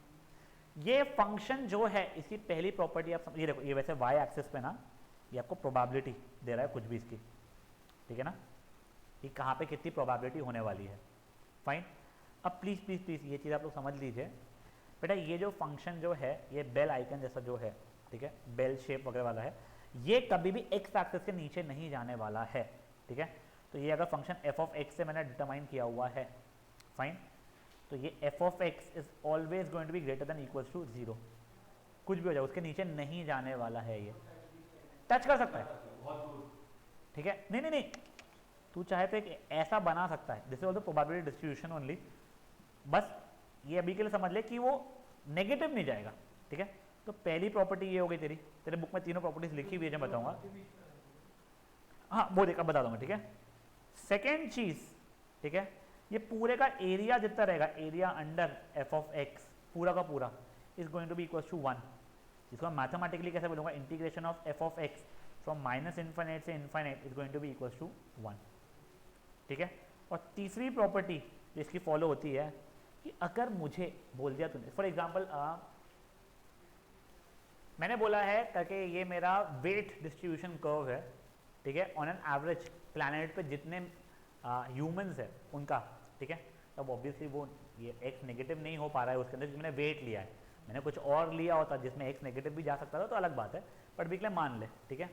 ये फंक्शन जो है इसकी पहली प्रॉपर्टी आप ये देखो, ये वैसे वाई एक्सिस पे ना ये आपको प्रोबेबिलिटी दे रहा है कुछ भी इसकी, ठीक है ना, कि कहाँ पे कितनी प्रोबेबिलिटी होने वाली है, फाइन। अब प्लीज़ प्लीज़ प्लीज़ ये चीज़ आप लोग समझ लीजिए बेटा, ये जो फंक्शन जो है ये बेल आइकन जैसा जो है, ठीक है, बेल शेप वगैरह वाला है, ये कभी भी एक्स एक्सिस के नीचे नहीं जाने वाला है, ठीक है। तो ये अगर फंक्शन एफ ऑफ एक्स से मैंने डिटरमाइन किया हुआ है, फाइन, तो ये f of x is always going to be greater than equals to 0, कुछ भी हो जाए उसके नीचे नहीं जाने वाला है, ये टच कर सकता है, ठीक है। नहीं नहीं नहीं, तू चाहे तो एक ऐसा बना सकता है, this is also probability distribution only, बस ये अभी के लिए समझ ले कि वो नेगेटिव नहीं जाएगा, ठीक है। तो पहली प्रॉपर्टी ये हो गई, तेरे बुक में तीनों प्रॉपर्टीज लिखी हुई है जो बताऊंगा, हाँ वो देखा बता दूंगा, ठीक है। सेकेंड चीज, ठीक है, ये पूरे का एरिया जितना रहेगा, area under f of x पूरा का पूरा is going to be equal to 1, जिसको मैं मैथमेटिकली कैसे बोलूंगा, integration of f of x from minus infinite से infinite is going to be equal to 1, ठीक है। और तीसरी प्रॉपर्टी जिसकी फॉलो होती है कि अगर मुझे बोल दिया तूने, फॉर एग्जाम्पल मैंने बोला है करके ये मेरा वेट डिस्ट्रीब्यूशन कर्व है, ठीक है, ऑन एन एवरेज प्लैनेट पे जितने ह्यूमंस है उनका, ठीक है। तब ऑब्वियसली वो ये एक्स नेगेटिव नहीं हो पा रहा है उसके अंदर, मैंने वेट लिया है, मैंने कुछ और लिया होता जिसमें एक्स नेगेटिव भी जा सकता था तो अलग बात है, बट बिकले मान ले, ठीक है।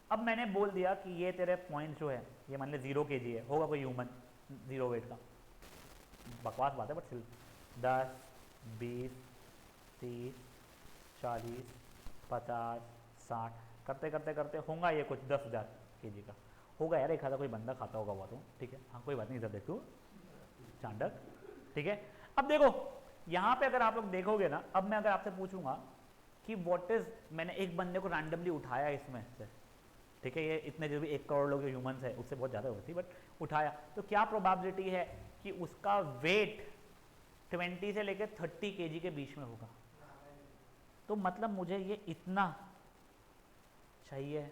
अब मैंने बोल दिया कि ये तेरे पॉइंट जो है ये मान ले 0 kg है, होगा कोई ह्यूमन 0 वेट का, बकवास बात है बट सिर्फ 10, 20, 30, 40, 50, 60 करते करते करते होगा ये कुछ 10,000 kg का होगा यार, एक आधा कोई बंदा खाता होगा वो तो, ठीक है, हाँ कोई बात नहीं, इधर देखो चांडक, ठीक है। अब देखो यहाँ पे अगर आप लोग देखोगे ना, अब मैं अगर आपसे पूछूंगा कि व्हाट इज, मैंने एक बंदे को रैंडमली उठाया इसमें से, ठीक है, ये इतने जो भी 1 करोड़ लोग ह्यूमंस है उससे बहुत ज़्यादा होती, बट उठाया, तो क्या प्रोबेबिलिटी है कि उसका वेट 20 से लेकर 30 kg के बीच में होगा? तो मतलब मुझे ये इतना चाहिए।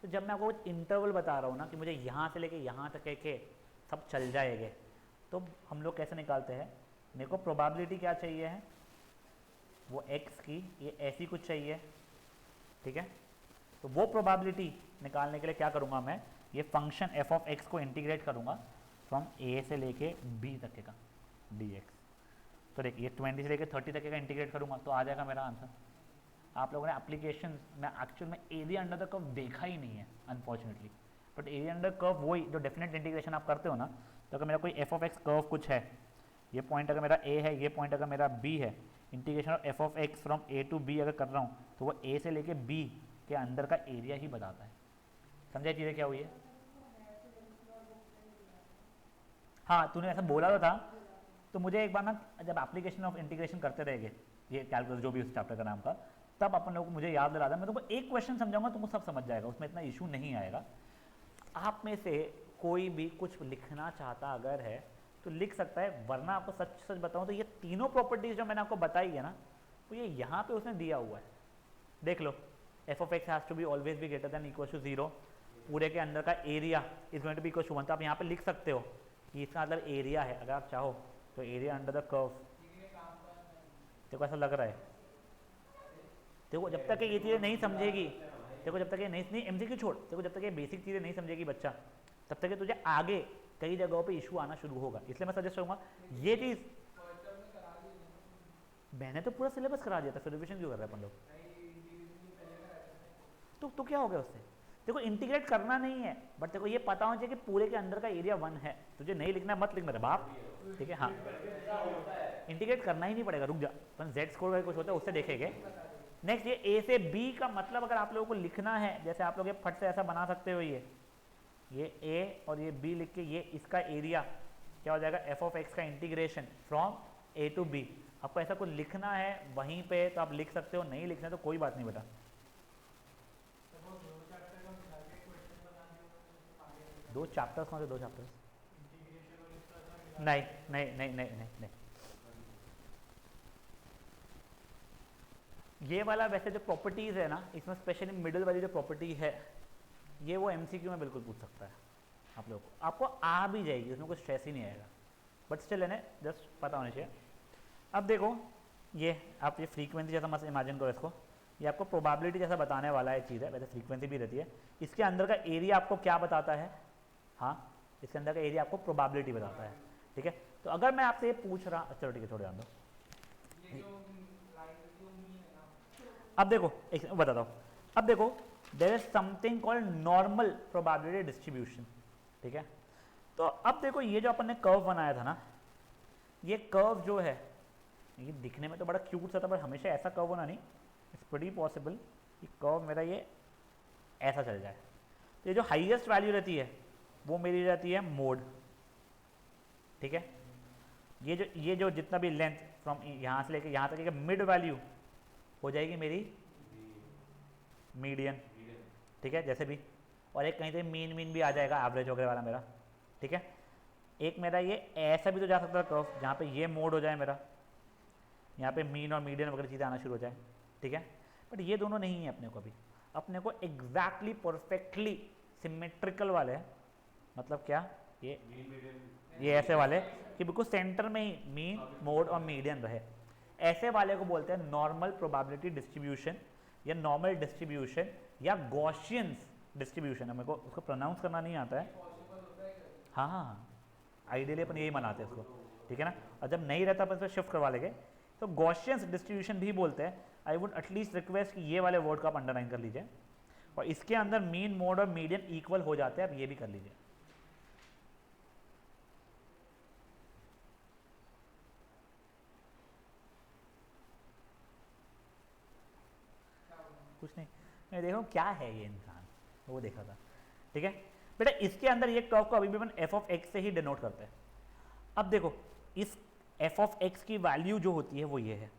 तो जब मैं आपको इंटरवल बता रहा हूँ ना कि मुझे यहाँ से लेके यहाँ तक के सब चल जाएंगे, तो हम लोग कैसे निकालते हैं, मेरे को प्रोबेबिलिटी क्या चाहिए है, वो x की ये ऐसी कुछ चाहिए, ठीक है। तो वो प्रोबेबिलिटी निकालने के लिए क्या करूँगा मैं, ये फंक्शन एफ ऑफ एक्स को इंटीग्रेट करूँगा फ्रॉम a से लेके b तक का dx। तो देखिए ये 20 से लेके 30 तक का इंटीग्रेट करूँगा तो आ जाएगा मेरा आंसर। आप लोगों ने एप्लीकेशन में एक्चुअल में एरिया अंडर द कर्व देखा ही नहीं है unfortunately, but area under curve वही जो डेफिनेट इंटीग्रेशन आप करते हो ना, तो अगर मेरा कोई एफ ऑफ एक्स कर्व कुछ है, ये पॉइंट अगर मेरा a है, ये पॉइंट अगर मेरा b है, integration of f of x from a to b अगर कर रहा हूँ तो वो a से लेके b के अंदर का एरिया ही बताता है। समझा चीज़ें क्या हुई है? हाँ तूने ऐसा बोला तो था, तो मुझे एक बार ना जब एप्लीकेशन ऑफ इंटीग्रेशन करते रहेंगे ये कैलकुलस जो भी उस चैप्टर का नाम का, तब अपन लोगों को मुझे याद दिला था, मैं तुमको एक क्वेश्चन समझाऊंगा तुमको सब समझ जाएगा, उसमें इतना इशू नहीं आएगा। आप में से कोई भी कुछ लिखना चाहता अगर है तो लिख सकता है, वरना आपको सच सच बताऊं तो ये तीनों प्रॉपर्टीज जो मैंने आपको बताई है ना, तो ये यहाँ पे उसने दिया हुआ है, देख लो, f of x has to be always be greater than equal to 0, पूरे के अंदर का area is going to be equal to 1, तो आप यहाँ पे लिख सकते हो कि इसका मतलब एरिया है, अगर आप चाहो तो एरिया अंडर द कर्व। देखो ऐसा लग रहा है, देखो जब तक ये चीज़ें नहीं समझेगी, देखो जब तक ये नहीं एमसीक्यू छोड़, देखो जब तक ये बेसिक चीज़ें नहीं समझेगी बच्चा, तब तक ये तुझे आगे कई जगहों पे इशू आना शुरू होगा, इसलिए मैं सजेस्ट करूंगा ये चीज़। मैंने तो पूरा सिलेबस करा दिया था, फिर रिविजन क्यों कर रहे हैं अपन लोग? तो क्या हो गया उससे? देखो इंटीग्रेट करना नहीं है, बट देखो ये पता होना चाहिए कि पूरे के अंदर का एरिया 1 है। तुझे नहीं लिखना मत लिख मेरे बाप, ठीक है? हाँ, इंटीग्रेट करना ही नहीं पड़ेगा, रुक जा, अपन जेड स्कोर का कुछ होता है उससे देखेंगे। नेक्स्ट, ये ए से बी का मतलब अगर आप लोगों को लिखना है, जैसे आप लोग ये फट से ऐसा बना सकते हो, ये ए और ये बी लिख के ये इसका एरिया क्या हो जाएगा, एफ ऑफ एक्स का integration from a to b. आपको ऐसा कुछ लिखना है वहीं पे तो आप लिख सकते हो, नहीं लिखना है तो कोई बात नहीं बेटा। दो चैप्टर्स कौन से दो चैप्टर्स? नहीं नहीं नहीं नहीं नहीं नहीं, ये वाला वैसे जो प्रॉपर्टीज है ना, इसमें स्पेशली मिडिल वाली जो प्रॉपर्टी है, ये वो एमसीक्यू में बिल्कुल पूछ सकता है आप लोगों को, आपको आ भी जाएगी, उसमें कुछ स्ट्रेस ही नहीं आएगा, बट स्टिल है जस्ट पता होना चाहिए। अब देखो ये आप ये फ्रीक्वेंसी जैसा मत इमेजिन करो इसको, ये आपको प्रोबेबिलिटी जैसा बताने वाला है चीज़ है, वैसे फ्रीक्वेंसी भी रहती है। इसके अंदर का एरिया आपको क्या बताता है? हाँ, इसके अंदर का एरिया आपको प्रोबेबिलिटी बताता है, ठीक है? तो अगर मैं आपसे ये पूछ रहा, चलो ठीक है छोड़ दो, अब देखो एक बताता हूँ। अब देखो there is something called normal probability distribution, ठीक है? तो अब देखो ये जो अपन ने कर्व बनाया था ना, ये कर्व जो है ये दिखने में तो बड़ा क्यूट सा था, पर हमेशा ऐसा कर्व होना नहीं, इट्स प्रीटी पॉसिबल कि कर्व मेरा ये ऐसा चल जाए। तो ये जो हाईएस्ट वैल्यू रहती है वो मेरी रहती है मोड, ठीक है? ये जो जितना भी लेंथ फ्रॉम यहाँ से लेकर यहाँ तक की मिड वैल्यू हो जाएगी मेरी मीडियन, ठीक है? जैसे भी, और एक कहीं से मीन भी आ जाएगा, एवरेज वगैरह वाला मेरा, ठीक है? एक मेरा ये ऐसा भी तो जा सकता है कर्व, जहाँ पे ये मोड हो जाए मेरा, यहाँ पे मीन और मीडियन वगैरह चीज़ें आना शुरू हो जाए, ठीक है? बट ये दोनों नहीं है अपने को अभी, अपने को एग्जैक्टली परफेक्टली सिमेट्रिकल वाले हैं। मतलब क्या? ये ऐसे वाले कि बिल्कुल सेंटर में ही मीन, मोड और मीडियन रहे, ऐसे वाले को बोलते हैं नॉर्मल प्रोबेबिलिटी डिस्ट्रीब्यूशन या नॉर्मल डिस्ट्रीब्यूशन या गॉसियंस डिस्ट्रीब्यूशन। मेरे को उसको प्रोनाउंस करना नहीं आता है। हाँ हाँ हाँ, आइडियली अपन यही मनाते हैं उसको, ठीक है ना? और जब नहीं रहता अपन इसको शिफ्ट करवा लेंगे, तो गॉसियंस डिस्ट्रीब्यूशन भी बोलते हैं। आई वुड एटलीस्ट रिक्वेस्ट कि ये वाले वर्ड को आप अंडरलाइन कर लीजिए, और इसके अंदर मीन, मोड और मीडियन इक्वल हो जाते हैं, आप ये भी कर लीजिए। कुछ नहीं, मैं देखा क्या है ये इंसान, वो देखा था, ठीक है बेटा? इसके अंदर ये कर्व को अभी भी अपन एफ ऑफ एक्स से ही डिनोट करते हैं। अब देखो इस एफ ऑफ एक्स की वैल्यू जो होती है वो ये है,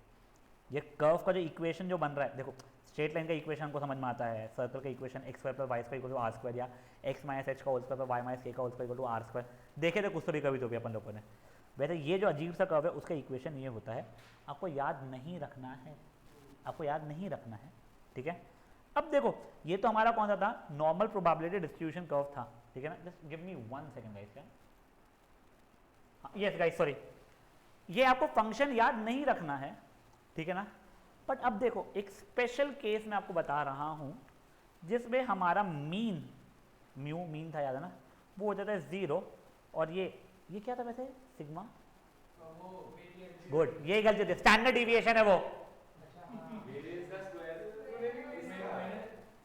ये कर्व का जो इक्वेशन जो बन रहा है, देखो स्ट्रेट लाइन का इक्वेशन हमको समझ में आता है, सर्कल का equation x square plus y square equal to r square, या एक्स माइनस एच का whole square plus y minus k का whole square equal to r square, देखे थे कुछ तो भी कभी तो भी अपन लोगों ने। वैसे ये जो अजीब सा कर्व है उसका इक्वेशन ये होता है, आपको याद नहीं रखना है, आपको याद नहीं रखना है, ठीक है? अब देखो ये तो हमारा कौन सा था, नॉर्मल प्रोबेबिलिटी डिस्ट्रीब्यूशन कर्व था, ठीक है ना? Just give me 1 second guys, yes guys sorry, ये आपको फंक्शन याद नहीं रखना है, ठीक है ना? बट अब देखो एक स्पेशल केस मैं आपको बता रहा हूं जिसमें हमारा मीन, म्यू मीन था याद है ना, वो हो जाता है 0, और ये क्या था वैसे, सिग्मा, गुड, ये गलती होती है, स्टैंडर्ड डिविएशन है वो,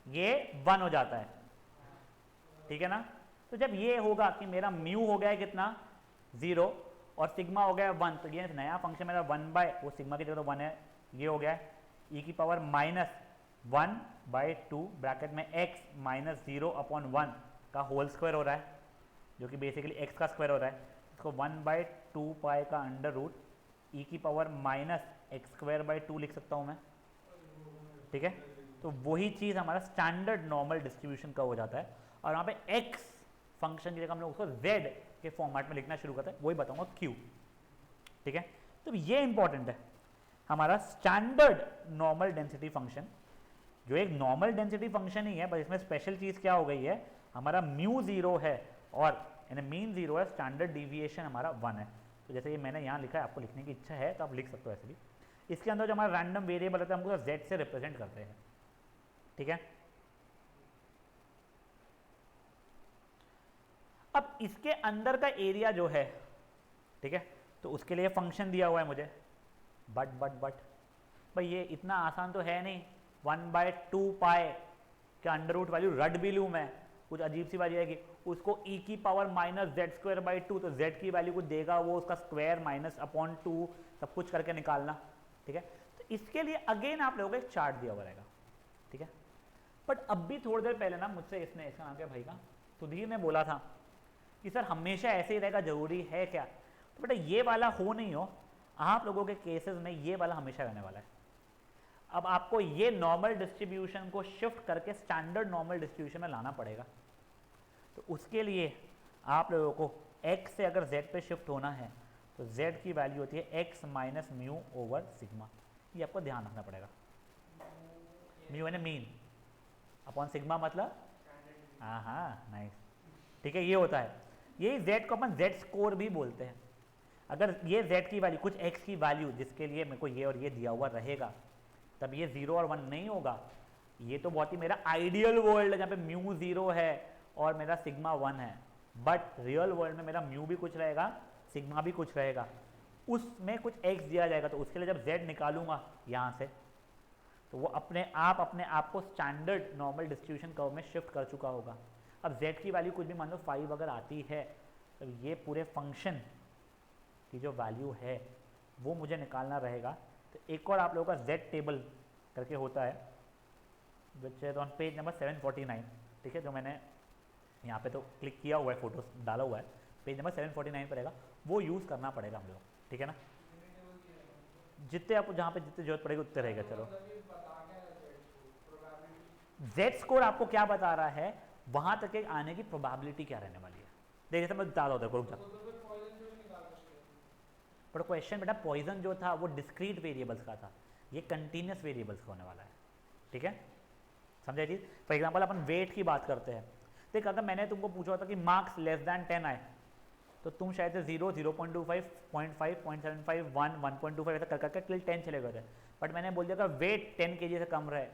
ये 1 हो जाता है, ठीक है ना? तो जब ये होगा कि मेरा म्यू हो गया है कितना, 0, और सिग्मा हो गया 1, तो ये नया फंक्शन मेरा 1 बाय, वो सिग्मा की जगह तो 1 है, ये हो गया है e की पावर माइनस 1/2 ब्रैकेट में x माइनस 0/1 का होल स्क्वायर हो रहा है, जो कि बेसिकली x का स्क्वायर हो रहा है, इसको 1/2 पाई का अंडर रूट e की पावर माइनस x² लिख सकता हूँ मैं, ठीक है? तो वही चीज़ हमारा स्टैंडर्ड नॉर्मल डिस्ट्रीब्यूशन का हो जाता है, और यहाँ पे x फंक्शन की जगह हम लोग उसको z के फॉर्मेट में लिखना शुरू करते हैं, वही बताऊंगा q, ठीक है? तो ये इंपॉर्टेंट है, हमारा स्टैंडर्ड नॉर्मल डेंसिटी फंक्शन, जो एक नॉर्मल डेंसिटी फंक्शन ही है, बस इसमें स्पेशल चीज़ क्या हो गई है, हमारा म्यू 0 है और यानी मीन 0 है, स्टैंडर्ड डिविएशन हमारा 1 है। तो जैसे ये मैंने यहाँ लिखा है, आपको लिखने की इच्छा है तो आप लिख सकते हो ऐसे भी। इसके अंदर जो हमारा रैंडम वेरिएबल होता है हमको z से रिप्रेजेंट करते हैं, ठीक है? अब इसके अंदर का एरिया जो है, ठीक है, तो उसके लिए फंक्शन दिया हुआ है मुझे, बट भाई ये इतना आसान तो है नहीं, 1/2 पाई के अंडर रूट वैल्यू रट भी लूँ मैं, कुछ अजीब सी बात है कि उसको e की पावर -z²/2, तो z की वैल्यू को देगा वो उसका स्क्वायर -/2 सब कुछ करके निकालना, ठीक है। तो इसके लिए अगेन आप लोगों को एक चार्ट दिया हुआ रहेगा, ठीक है। बट अब भी थोड़ी देर पहले ना मुझसे इसने, इसका नाम क्या भाई का, सुधीर ने बोला था कि सर हमेशा ऐसे ही रहेगा, जरूरी है क्या? तो बेटा ये वाला हो नहीं हो, आप लोगों के केसेस में ये वाला हमेशा रहने वाला है। अब आपको ये नॉर्मल डिस्ट्रीब्यूशन को शिफ्ट करके स्टैंडर्ड नॉर्मल डिस्ट्रीब्यूशन में लाना पड़ेगा। तो उसके लिए आप लोगों को x से अगर z पे शिफ्ट होना है तो z की वैल्यू होती है x minus mu over sigma, ये आपको ध्यान रखना पड़ेगा। म्यू यानी मीन अपॉन सिग्मा मतलब, हाँ नाइस, ठीक है, ये होता है। यही z को अपन z स्कोर भी बोलते हैं। अगर ये z की वैल्यू कुछ x की वैल्यू जिसके लिए मेरे को ये और ये दिया हुआ रहेगा, तब ये 0 और 1 नहीं होगा। ये तो बहुत ही मेरा आइडियल वर्ल्ड है जहाँ पे म्यू 0 है और मेरा सिग्मा 1 है, बट रियल वर्ल्ड में मेरा म्यू भी कुछ रहेगा, सिग्मा भी कुछ रहेगा, उसमें कुछ x दिया जाएगा। तो उसके लिए जब z निकालूंगा यहाँ से, तो वो अपने आप को स्टैंडर्ड नॉर्मल डिस्ट्रीब्यूशन कर्व में शिफ्ट कर चुका होगा। अब z की वैल्यू कुछ भी मान लो 5 अगर आती है, तो ये पूरे फंक्शन की जो वैल्यू है वो मुझे निकालना रहेगा। तो एक और आप लोगों का z टेबल करके होता है, which is on page number 749, ठीक है, जो मैंने यहाँ पे तो क्लिक किया हुआ है, फोटोज डाला हुआ है, पेज नंबर 749 पर रहेगा, वो यूज़ करना पड़ेगा हम लोग, ठीक है ना। जितने आपको जहाँ पे जितने जरूरत पड़ेगी उतने रहेगा। चलो z स्कोर आपको क्या बता रहा है, वहां तक के आने की प्रोबेबिलिटी क्या रहने वाली है। देखिए मैं बता रहा हूँ, पर क्वेश्चन बेटा पॉइजन जो था वो डिस्क्रीट वेरिएबल्स का था, ये कंटिन्यूस वेरिएबल्स का होने वाला है, ठीक है, समझे चीज। फॉर एग्जांपल अपन वेट की बात करते हैं, देख अगर मैंने तुमको पूछा होता कि मार्क्स लेस दैन 10 आए, तो तुम शायद से 0, 0.25, 0.5, 0.75, 1, 1.25 ऐसा कर करके टिल 10 चले गए थे। बट मैंने बोल दिया अगर वेट 10 kg से कम रहे,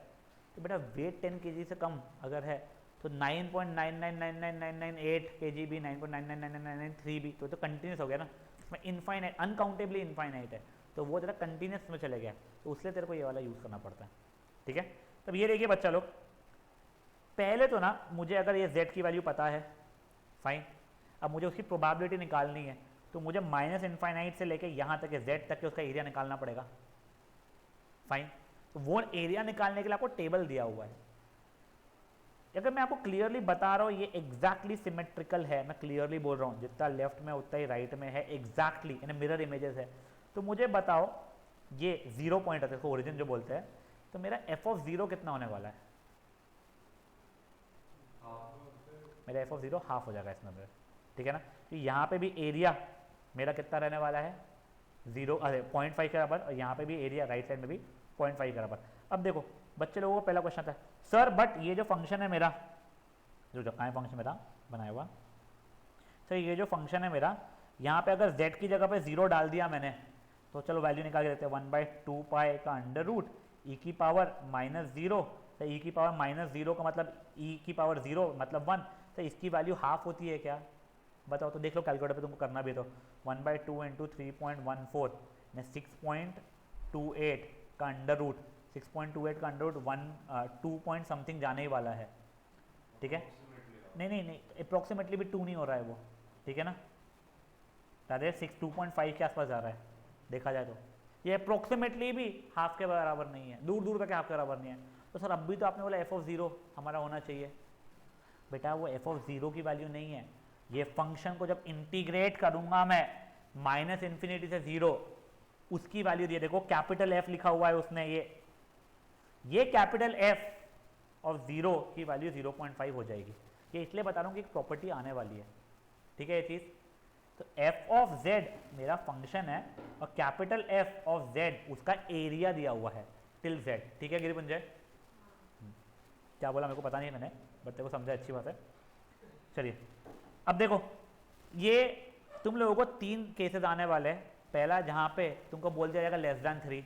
तो बेटा वेट 10 kg से कम अगर है तो 9.999998 kg भी, 9.999993 भी, तो कंटिन्यूस हो गया ना, इसमें इनफाइनाइट, अनकाउंटेबली इनफाइनाइट है, तो वो तेरा कंटिन्यूस में चले गया, तो उसलिए तेरे को ये वाला यूज़ करना पड़ता है, ठीक है। तब ये देखिए बच्चा लोग, पहले तो ना मुझे अगर ये z की वैल्यू पता है, फाइन, अब मुझे उसकी प्रोबेबिलिटी निकालनी है, तो मुझे माइनस इनफाइनाइट से लेके यहाँ तक z तक के उसका एरिया निकालना पड़ेगा, फाइन। तो वो एरिया निकालने के लिए आपको टेबल दिया हुआ है। अगर मैं आपको क्लियरली बता रहा हूँ ये एग्जैक्टली सिमेट्रिकल है, मैं क्लियरली बोल रहा हूँ, जितना लेफ्ट में उतना ही राइट में है, एग्जैक्टली यानी मिरर इमेजेस है, तो मुझे बताओ ये 0 पॉइंट है, इसको ओरिजिन जो बोलते हैं, तो मेरा f(0) कितना होने वाला है? मेरा f(0) हाफ हो जाएगा इसमें, ठीक है ना। तो यहाँ पे भी एरिया मेरा कितना रहने वाला है, 0.5 के बराबर, और यहाँ पे भी एरिया राइट साइड में भी 0.5 के बराबर। अब देखो बच्चे लोगों को पहला क्वेश्चन था, सर बट ये जो फंक्शन है मेरा, जो कहाँ फंक्शन मेरा बनाया हुआ, सर ये जो फंक्शन है मेरा, यहाँ पे अगर z की जगह पे 0 डाल दिया मैंने, तो चलो वैल्यू निकाल के देते हैं, 1/2 पाई का अंडर रूट e की पावर -0, तो e की पावर -0 का मतलब e की पावर 0 मतलब 1, तो इसकी वैल्यू हाफ होती है क्या, बताओ। तो देख लो कैलकुलेटर पे तुमको करना भी, तो 1/2 × 3.14 ने 6.28 का अंडर रूट, 6.28 का अंडर रूट 2 पॉइंट समथिंग जाने ही वाला है, ठीक है। नहीं अप्रॉक्सीमेटली भी 2 नहीं हो रहा है वो, ठीक है ना, दादा 2.5 के आसपास जा रहा है, देखा जाए तो ये अप्रॉक्सीमेटली भी हाफ के बराबर नहीं है, दूर दूर तक हाफ के बराबर नहीं है। तो सर अब भी तो आपने बोला f(0) हमारा होना चाहिए, बेटा वो f(0) की वैल्यू नहीं है, ये फंक्शन को जब इंटीग्रेट करूंगा मैं -∞ से 0, उसकी वैल्यू दिए, देखो कैपिटल F लिखा हुआ है उसने, ये कैपिटल F ऑफ 0 की वैल्यू 0.5 हो जाएगी। ये इसलिए बता रहा हूँ कि एक प्रॉपर्टी आने वाली है, ठीक है ये चीज़। तो f ऑफ z मेरा फंक्शन है और कैपिटल F ऑफ z उसका एरिया दिया हुआ है टिल z, ठीक है गिरिपुंजय? क्या बोला मेरे को पता नहीं है मैंने, बट तेरे को समझा, अच्छी बात है। चलिए अब देखो, ये तुम लोगों को 3 केसेस आने वाले हैं। पहला जहाँ पे तुमको बोल दिया जाएगा लेस दैन 3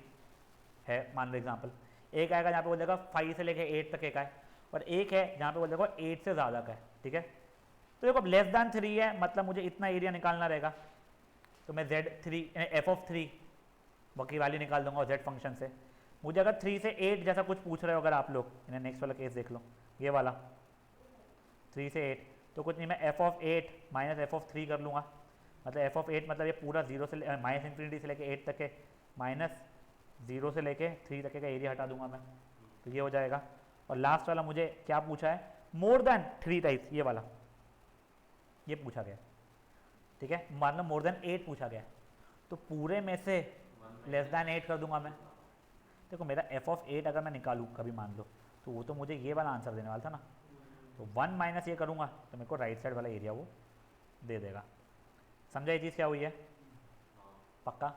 है, मान लो एग्जाम्पल, एक आएगा जहाँ पे बोल देगा 5 से लेके 8 तक एक है, और एक है जहाँ पे बोल देगा 8 से ज़्यादा का है, ठीक है। तो तो देखो लेस दैन 3 है, मतलब मुझे इतना एरिया निकालना रहेगा, तो मैं z3 f(3) की वैल्यू निकाल दूंगा z फंक्शन से। मुझे अगर 3 से 8 जैसा कुछ पूछ रहे हो अगर आप लोग, नेक्स्ट वाला केस देख लो, ये वाला 3 से 8, तो कुछ नहीं, मैं f(8) माइनस f(3) कर लूँगा, मतलब f(8) मतलब ये पूरा 0 से माइनस इन्फिनिटी से लेके 8 तक के, माइनस 0 से लेके 3 तक का एरिया हटा दूंगा मैं, तो ये हो जाएगा। और लास्ट वाला मुझे क्या पूछा है, मोर देन 3 टाइप्स, ये वाला ये पूछा गया, ठीक है, मान लो मोर देन 8 पूछा गया, तो पूरे में से लेस दैन 8 कर दूंगा मैं। देखो मेरा f(8) अगर मैं निकालूँ कभी मान लो, तो वो तो मुझे ये वाला आंसर देने वाला था ना, तो 1 माइनस ये करूँगा तो मेरे को राइट साइड वाला एरिया वो दे देगा। समझा ये चीज़ क्या हुई है, पक्का?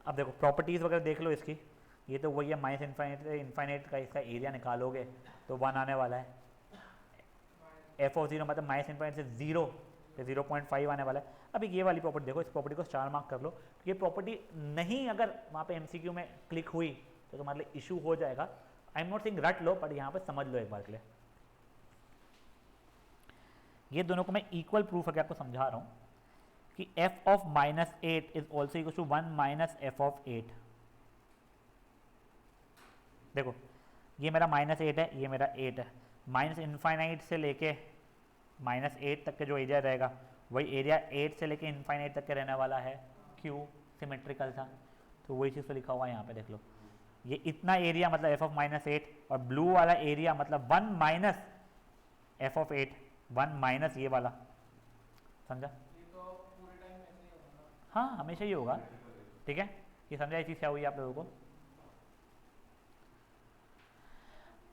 अब देखो प्रॉपर्टीज़ वगैरह देख लो इसकी, ये तो वही है, माइनस इन्फाइनाइट से इन्फाइनाइट का इसका एरिया निकालोगे तो 1 आने वाला है, f(0) मतलब माइनस इन्फाइनाइट से 0 पे 0.5 आने वाला है। अभी ये वाली प्रॉपर्टी देखो, इस प्रॉपर्टी को 4 मार्क कर लो, ये प्रॉपर्टी नहीं अगर वहाँ पे MCQ में क्लिक हुई तो तुम्हारे लिए इशू हो जाएगा। आई एम नॉट सेइंग रट लो, पर यहाँ पे समझ लो एक बार के लिए, ये दोनों को मैं इक्वल प्रूफ करके आपको समझा रहा हूँ कि f(-8) is also equal to 1 minus f(8). देखो ये मेरा -8 है, ये मेरा 8 है, माइनस इन्फाइनाइट से लेके -8 तक का जो एरिया रहेगा वही एरिया 8 से लेके इन्फाइनाइट तक के रहने वाला है, क्यों, सिमेट्रिकल था, तो वही चीज़ तो लिखा हुआ है यहाँ पे देख लो, ये इतना एरिया मतलब f(-8), और ब्लू वाला एरिया मतलब 1 माइनस f(8), 1 माइनस ये वाला, समझा? हाँ हमेशा ही होगा, ठीक है, ये समझा ये चीज़ क्या हुई आप लोगों को?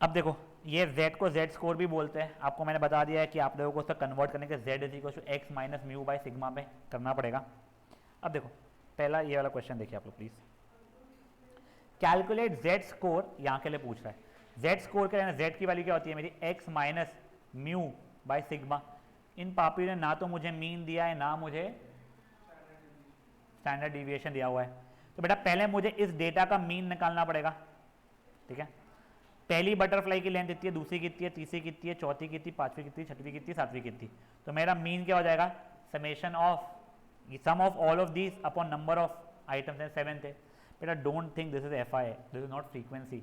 अब देखो ये z को z स्कोर भी बोलते हैं, आपको मैंने बता दिया है कि आप लोगों को उसका कन्वर्ट करने के z is equal to x minus mu by sigma में करना पड़ेगा। अब देखो पहला ये वाला क्वेश्चन देखिए आप लोग प्लीज, कैलकुलेट z स्कोर, यहाँ के लिए पूछ रहा है z स्कोर के लिए z की वैल्यू क्या होती है मेरी, x minus mu by sigma. इन पापी ने ना तो मुझे मीन दिया है ना मुझे स्टैंडर्ड डिविएशन दिया हुआ है, तो बेटा पहले मुझे इस डेटा का मीन निकालना पड़ेगा, ठीक है। पहली बटरफ्लाई की लेंथ इतनी है, दूसरी कितनी है, तीसरी कितनी है, चौथी कितनी, पांचवी कितनी, छठवीं कितनी, सातवीं कितनी, तो मेरा मीन क्या हो जाएगा, summation of sum of all of these upon number of items and 7 थे। बेटा don't think this is FI, this is not frequency,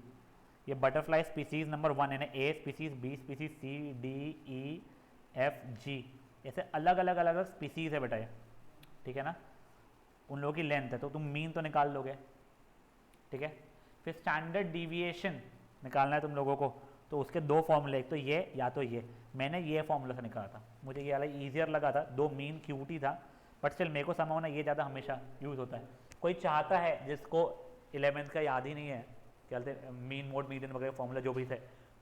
ये बटरफ्लाई स्पीसीज नंबर 1 है ना, A species, B species, C D E F G, ऐसे अलग अलग अलग अलग स्पीसीज है बेटा ये, ठीक है ना, उन लोगों की लेंथ है, तो तुम मीन तो निकाल लोगे, ठीक है। फिर स्टैंडर्ड डिविएशन निकालना है तुम लोगों को, तो उसके दो फॉर्मूले, एक तो ये या तो ये, मैंने ये फॉर्मूला से निकाला था, मुझे ये वाला ईजियर लगा था, दो मीन क्यूटी था, बट स्टिल मेरे को समझना ये ज़्यादा हमेशा यूज़ होता है। कोई चाहता है जिसको 11th का याद ही नहीं है, क्या बोलते हैं मीन मोड मीडियन वगैरह फॉर्मूला जो भी थे,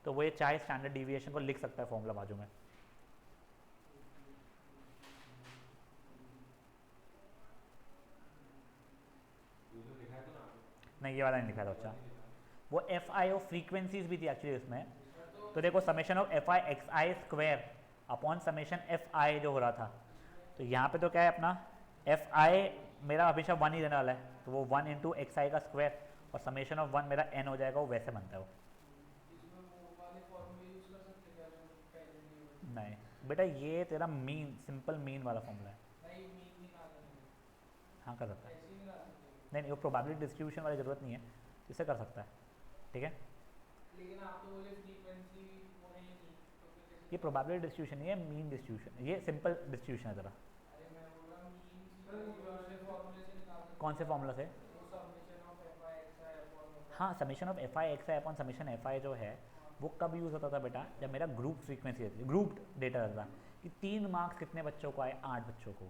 तो वो ये चाहे स्टैंडर्ड डिविएशन को लिख सकता है फॉर्मूला बाजू में। नहीं ये वाला नहीं लिखा था अच्छा, वो FI ऑफ फ्रीक्वेंसीज भी थी एक्चुअली उसमें, तो देखो summation of FI XI square upon summation FI जो हो रहा था, तो यहाँ पे तो क्या है अपना FI मेरा हमेशा 1 ही रहने वाला है, तो वो 1 इंटू XI का स्क्वायर, और समेशन ऑफ 1 मेरा n हो जाएगा, वो वैसे बनता है वो। नहीं बेटा ये तेरा मीन, सिंपल मीन वाला फॉर्मूला है, हाँ कर सकता है, नहीं वो प्रोबेबिलिटी डिस्ट्रीब्यूशन वाली ज़रूरत नहीं है, इसे कर सकता है, ठीक है। लेकिन आप तो बोले फ्रीक्वेंसी वो है ही नहीं, तो फिर कैसे? ये प्रोबेबिलिटी डिस्ट्रीब्यूशन नहीं है, मीन डिस्ट्रीब्यूशन, ये सिंपल डिस्ट्रीब्यूशन है ज़रा। अरे मैं बोल रहा हूँ मीन दूसरे फॉर्मूले से निकाल सकते कौन से फॉर्मूला से? वो summation of FI XI upon, हाँ summation of FI XI upon summation FI जो है वो कब यूज़ होता था बेटा, जब मेरा ग्रुप फ्रीक्वेंसी रहती है, ग्रुप्ड डेटा रहता कि 3 मार्क्स कितने बच्चों को आए, 8 बच्चों को,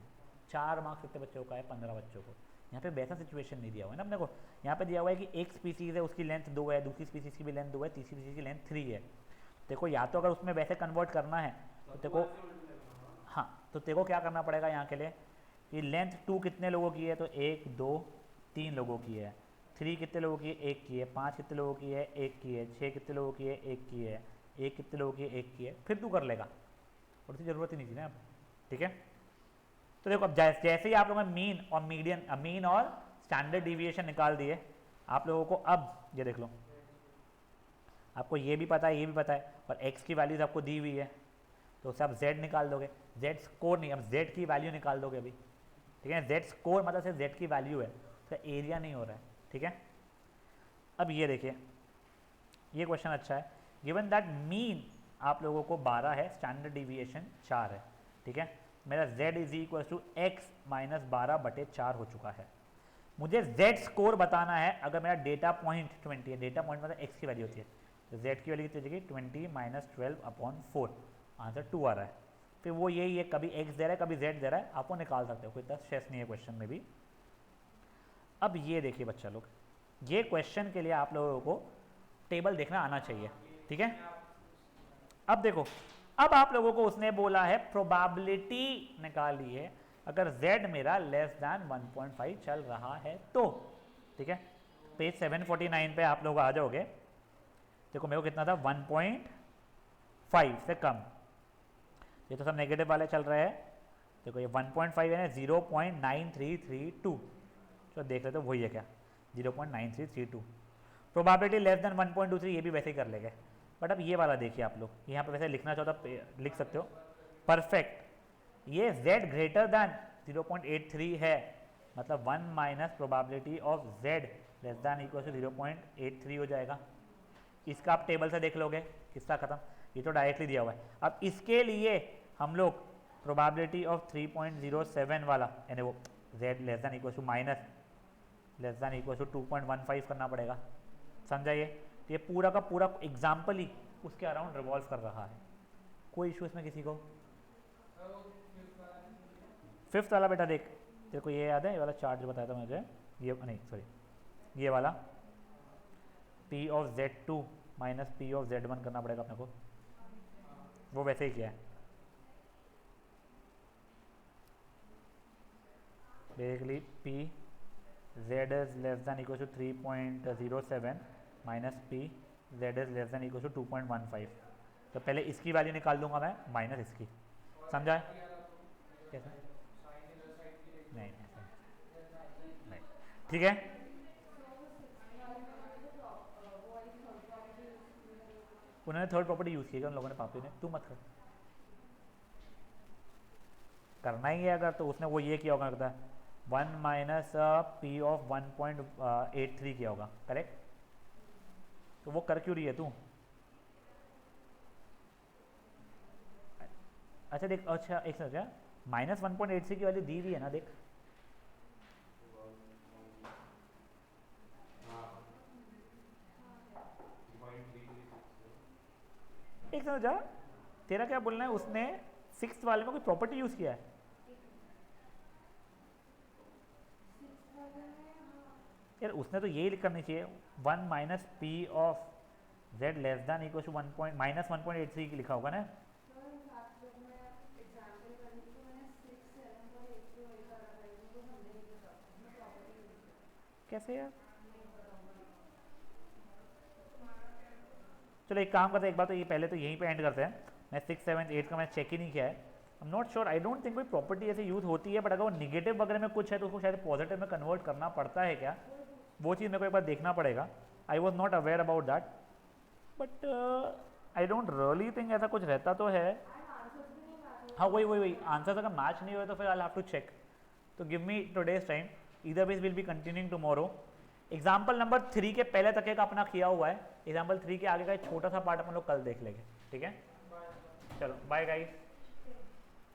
4 मार्क्स कितने बच्चों को आए, 15 बच्चों को। यहाँ पे वैसा सिचुएशन नहीं दिया हुआ है ना अपने को, यहाँ पे दिया हुआ है कि एक स्पीसीज़ है उसकी लेंथ 2 है, दूसरी स्पीसीज़ की भी लेंथ 2 है, तीसरी स्पीसीज़ की लेंथ 3 है। देखो या तो अगर उसमें वैसे कन्वर्ट करना है तो देखो, हाँ तो देखो क्या करना पड़ेगा यहाँ के लिए कि लेंथ 2 कितने लोगों की है, तो 1 2 3 लोगों की है, 3 कितने लोगों की है, 1 की है, 5 कितने लोगों की है, 1 की है, 6 कितने लोगों की है, 1 की है, 1 कितने लोगों की है, 1 की है, फिर तू कर लेगा, और उसकी ज़रूरत ही नहीं थी ना अब, ठीक है। तो देखो अब जैसे ही आप लोगों ने मीन और मीडियन, मीन और स्टैंडर्ड डिविएशन निकाल दिए आप लोगों को, अब ये देख लो आपको ये भी पता है, ये भी पता है, और x की वैल्यूज आपको दी हुई है, तो उससे आप z निकाल दोगे, z स्कोर नहीं, अब z की वैल्यू निकाल दोगे अभी, ठीक है। z स्कोर मतलब सिर्फ z की वैल्यू है, उसका एरिया नहीं हो रहा है, ठीक है। अब ये देखिए, ये क्वेश्चन अच्छा है। गिवन दैट मीन आप लोगों को 12 है, स्टैंडर्ड डिविएशन 4 है, ठीक है। मेरा z is equal to x minus 12/4 हो चुका है। मुझे z स्कोर बताना है अगर मेरा डेटा पॉइंट 20 है, डेटा पॉइंट मतलब x की वैल्यू होती है, तो z की वैल्यू कितनी हो जाएगी 20 माइनस 12/4, आंसर 2 आ रहा है। फिर वो यही है, कभी x दे रहा है कभी z दे रहा है, आप वो निकाल सकते हो, कोई इतना स्ट्रेस नहीं है क्वेश्चन में भी। अब ये देखिए बच्चा लोग, ये क्वेश्चन के लिए आप लोगों को टेबल देखना आना चाहिए, ठीक है। अब देखो, अब आप लोगों को उसने बोला है प्रोबेबिलिटी निकाली है अगर z मेरा लेस दैन 1.5 चल रहा है तो, ठीक है। पेज 749 पे आप लोग आ जाओगे, देखो मेरे को कितना था 1.5 से कम, ये तो सब नेगेटिव वाले चल रहे हैं। देखो ये 1.5 है ना, 0.9332, तो देख रहे तो वही है क्या, 0.9332। प्रोबेबिलिटी लेस देन 1.23 ये भी वैसे ही कर लेंगे। बट अब ये वाला देखिए आप लोग, यहाँ पे वैसे लिखना चाहो तो लिख सकते हो, परफेक्ट। ये z ग्रेटर दैन 0.83 है, मतलब 1 minus probability of z less than equal to 0.83 हो जाएगा। इसका आप टेबल से देख लोगे, किसका खत्म, ये तो डायरेक्टली दिया हुआ है। अब इसके लिए हम लोग प्रोबेबिलिटी ऑफ 3.07 वाला, यानी वो z less than equal to minus less than equal to 2.15 करना पड़ेगा, समझाइए। तो ये पूरा का पूरा एग्जाम्पल ही उसके अराउंड रिवॉल्व कर रहा है। कोई इशू इसमें किसी को? फिफ्थ वाला बेटा देख, तेरे को ये याद है, ये वाला चार्ट जो बताया था मुझे, ये नहीं सॉरी, ये वाला P of Z2 minus P of Z1 करना पड़ेगा अपने को, वो वैसे ही किया है। Basically P Z is less than equal to 3.07 minus P Z is less than equal to 2.15। तो पहले इसकी वैल्यू निकाल दूंगा मैं माइनस इसकी, समझा है कैसे? नहीं नहीं, ठीक है। उन्होंने थर्ड प्रॉपर्टी यूज की उन लोगों ने, पापी ने, तू मत कर, करना ही है अगर तो उसने वो ये किया होगा, लगता है 1 माइनस P ऑफ 1.83 किया होगा, करेक्ट। तो वो कर क्यों रही है तू? अच्छा देख, अच्छा एक सेकंड, माइनस 1.83 की वैल्यू दी हुई है ना, देख एक सेकंड जा, तेरा क्या बोलना है, उसने 6th वाले में कोई प्रॉपर्टी यूज किया है? यार उसने तो यही करनी चाहिए, 1 minus P of Z less than equal to minus 1.83 की लिखा होगा ना। कैसे यार? चलो एक काम करते हैं, एक बार तो ये पहले तो यहीं पे एंड करते हैं। मैं 6, 7, 8 का मैं चेक ही नहीं किया है, I am not sure, I don't think कोई प्रॉपर्टी ऐसे यूज होती है, बट अगर वो निगेटिव वगैरह में कुछ है तो उसको शायद पॉजिटिव में कन्वर्ट करना पड़ता है क्या, वो चीज़ मेरे को एक बार देखना पड़ेगा। I was not aware about that, but I don't really think ऐसा कुछ रहता तो है। हाँ वही आंसर अगर मैच नहीं हुए तो फिर आई हैव टू चेक। तो give me today's time, either veg will be continuing tomorrow. Example number 3 के पहले तक का अपना किया हुआ है, एग्जाम्पल 3 के आगे का एक छोटा सा पार्ट अपन लोग कल देख लेंगे, ठीक है। चलो बाय गाइस।